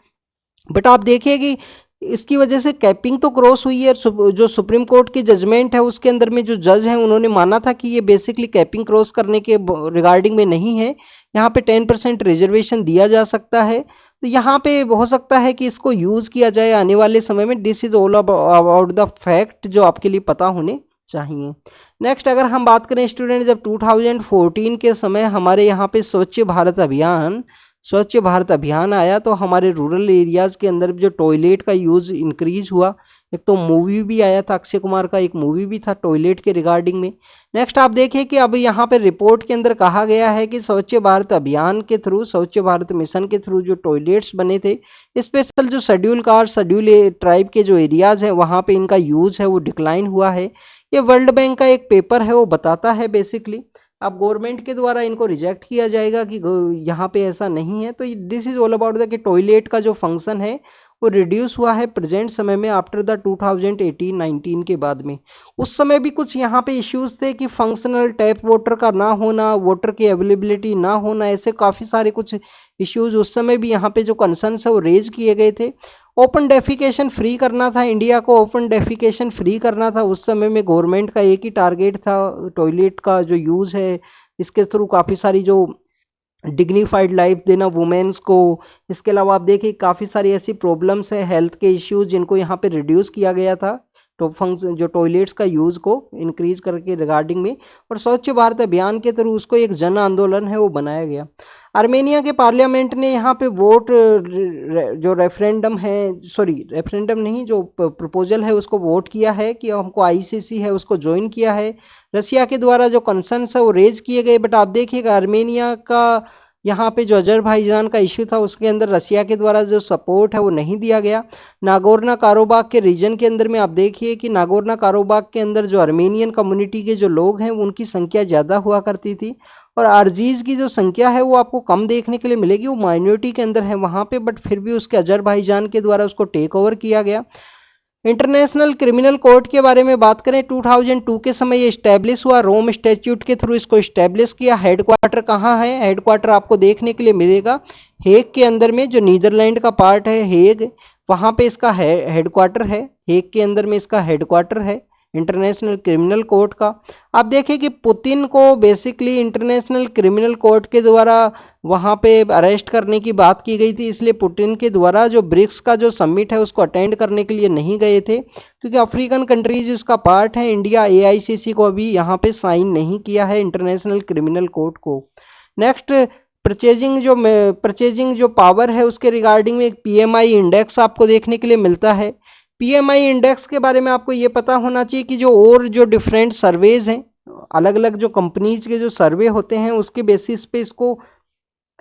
S1: बट आप देखिए कि इसकी वजह से कैपिंग तो क्रॉस हुई है। जो सुप्रीम कोर्ट की जजमेंट है उसके अंदर में जो जज हैं उन्होंने माना था कि ये बेसिकली कैपिंग क्रॉस करने के रिगार्डिंग में नहीं है, यहाँ पे 10% रिजर्वेशन दिया जा सकता है। तो यहाँ पे हो सकता है कि इसको यूज़ किया जाए आने वाले समय में। This is all about the fact जो आपके लिए पता होने चाहिए। नेक्स्ट अगर हम बात करें स्टूडेंट, जब 2014 के समय हमारे यहाँ पे स्वच्छ भारत अभियान आया तो हमारे रूरल एरियाज़ के अंदर जो टॉयलेट का यूज़ इंक्रीज हुआ। एक तो मूवी भी आया था, अक्षय कुमार का एक मूवी भी था टॉयलेट के रिगार्डिंग में। नेक्स्ट आप देखिए कि अब यहाँ पे रिपोर्ट के अंदर कहा गया है कि स्वच्छ भारत अभियान के थ्रू, स्वच्छ भारत मिशन के थ्रू जो टॉयलेट्स बने थे, स्पेशल जो शेड्यूल कास्ट, शेड्यूल ट्राइब के जो एरियाज़ हैं वहाँ पे इनका यूज़ है वो डिक्लाइन हुआ है। ये वर्ल्ड बैंक का एक पेपर है वो बताता है बेसिकली। अब गवर्नमेंट के द्वारा इनको रिजेक्ट किया जाएगा कि यहाँ पे ऐसा नहीं है। तो this is all about the कि टॉयलेट का जो फंक्शन है वो रिड्यूस हुआ है प्रेजेंट समय में आफ्टर द 2018-19 के बाद में। उस समय भी कुछ यहाँ पे इश्यूज थे कि फंक्शनल टैप वाटर का ना होना, वाटर की अवेलेबिलिटी ना होना, ऐसे काफ़ी सारे कुछ इश्यूज उस समय भी यहाँ पे जो कंसर्न्स है वो रेज किए गए थे। ओपन डेफिकेशन फ्री करना था, इंडिया को ओपन डेफिकेशन फ्री करना था। उस समय में गवर्नमेंट का एक ही टारगेट था, टॉयलेट का जो यूज़ है इसके थ्रू काफ़ी सारी जो डिग्निफाइड लाइफ देना वुमेन्स को। इसके अलावा आप देखिए काफ़ी सारी ऐसी प्रॉब्लम्स है, हेल्थ के इश्यूज, जिनको यहाँ पे रिड्यूस किया गया था तो फंक्शन जो टॉयलेट्स का यूज़ को इंक्रीज करके रिगार्डिंग में। और स्वच्छ भारत अभियान के थ्रू उसको एक जन आंदोलन है वो बनाया गया। आर्मेनिया के पार्लियामेंट ने यहाँ पे वोट जो रेफरेंडम है, सॉरी रेफरेंडम नहीं, जो प्रपोजल है उसको वोट किया है कि हमको आईसीसी है उसको ज्वाइन किया है। रसिया के द्वारा जो कंसर्न्स है वो रेज किए गए। बट आप देखिएगा आर्मेनिया का यहाँ पे जो अजरबैजान का इश्यू था उसके अंदर रसिया के द्वारा जो सपोर्ट है वो नहीं दिया गया। नागोर्नो कारोबाग के रीजन के अंदर में आप देखिए कि नागोर्नो कारोबाग के अंदर जो आर्मेनियन कम्युनिटी के जो लोग हैं उनकी संख्या ज़्यादा हुआ करती थी और आरजीज की जो संख्या है वो आपको कम देखने के लिए मिलेगी, वो माइनॉरिटी के अंदर है वहाँ पे। बट फिर भी उसके अजरबैजान के द्वारा उसको टेक ओवर किया गया। इंटरनेशनल क्रिमिनल कोर्ट के बारे में बात करें, 2002 के समय ये इस्टेब्लिश हुआ, रोम स्टैट्यूट के थ्रू इसको इस्टेब्लिश किया। हेडक्वार्टर कहाँ है? हेडक्वार्टर आपको देखने के लिए मिलेगा हेग के अंदर में, जो नीदरलैंड का पार्ट है हेग, वहाँ पे इसका हेडक्वार्टर है। हेग के अंदर में इसका हेडक्वार्टर है इंटरनेशनल क्रिमिनल कोर्ट का। आप देखिए कि पुतिन को बेसिकली इंटरनेशनल क्रिमिनल कोर्ट के द्वारा वहाँ पे अरेस्ट करने की बात की गई थी, इसलिए पुतिन के द्वारा जो ब्रिक्स का जो समिट है उसको अटेंड करने के लिए नहीं गए थे, क्योंकि अफ्रीकन कंट्रीज उसका पार्ट है। इंडिया एआईसीसी को अभी यहाँ पे साइन नहीं किया है इंटरनेशनल क्रिमिनल कोर्ट को। नेक्स्ट परचेजिंग जो पावर है उसके रिगार्डिंग में एक पीएमआई इंडेक्स आपको देखने के लिए मिलता है। पीएमआई इंडेक्स के बारे में आपको ये पता होना चाहिए कि जो डिफरेंट सर्वेज हैं, अलग अलग जो कंपनीज के जो सर्वे होते हैं उसके बेसिस पे इसको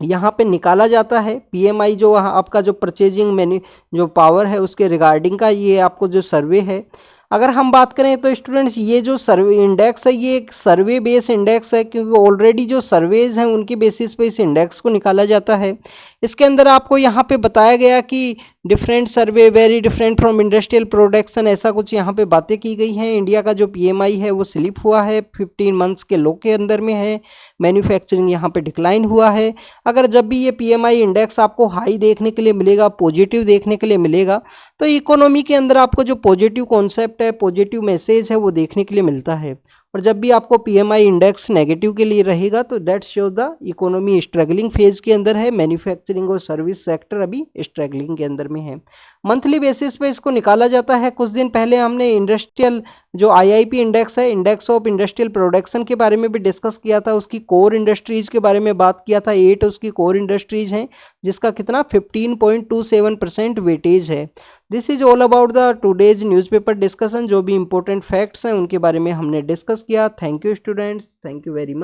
S1: यहाँ पे निकाला जाता है। पीएमआई जो आपका जो परचेजिंग जो पावर है उसके रिगार्डिंग का ये आपको जो सर्वे है। अगर हम बात करें तो स्टूडेंट्स ये जो सर्वे इंडेक्स है ये एक सर्वे बेस इंडेक्स है, क्योंकि ऑलरेडी जो सर्वेज हैं उनके बेसिस पे इस इंडेक्स को निकाला जाता है। इसके अंदर आपको यहाँ पे बताया गया कि different survey very different from industrial production, ऐसा कुछ यहाँ पे बातें की गई हैं। इंडिया का जो PMI है वो स्लिप हुआ है, 15 मंथ्स के लो के अंदर में है। मैन्युफैक्चरिंग यहाँ पे डिक्लाइन हुआ है। अगर जब भी ये PMI इंडेक्स आपको हाई देखने के लिए मिलेगा, पॉजिटिव देखने के लिए मिलेगा, तो इकोनॉमी के अंदर आपको जो पॉजिटिव कॉन्सेप्ट है, पॉजिटिव मैसेज है, वो देखने के लिए मिलता है। और जब भी आपको PMI इंडेक्स नेगेटिव के लिए रहेगा तो that show the economy struggling phase के अंदर है, मैन्युफैक्चरिंग और सर्विस सेक्टर अभी स्ट्रगलिंग के अंदर में है। मंथली बेसिस पे इसको निकाला जाता है। कुछ दिन पहले हमने इंडस्ट्रियल जो IIP इंडेक्स है, इंडेक्स ऑफ इंडस्ट्रियल प्रोडक्शन के बारे में भी डिस्कस किया था। उसकी कोर इंडस्ट्रीज के बारे में बात किया था। 8 उसकी कोर इंडस्ट्रीज हैं, जिसका कितना 15.27% वेटेज है। This is all about the today's newspaper discussion. जो भी इंपॉर्टेंट फैक्ट्स हैं उनके बारे में हमने डिस्कस किया। Thank you students, thank you very much.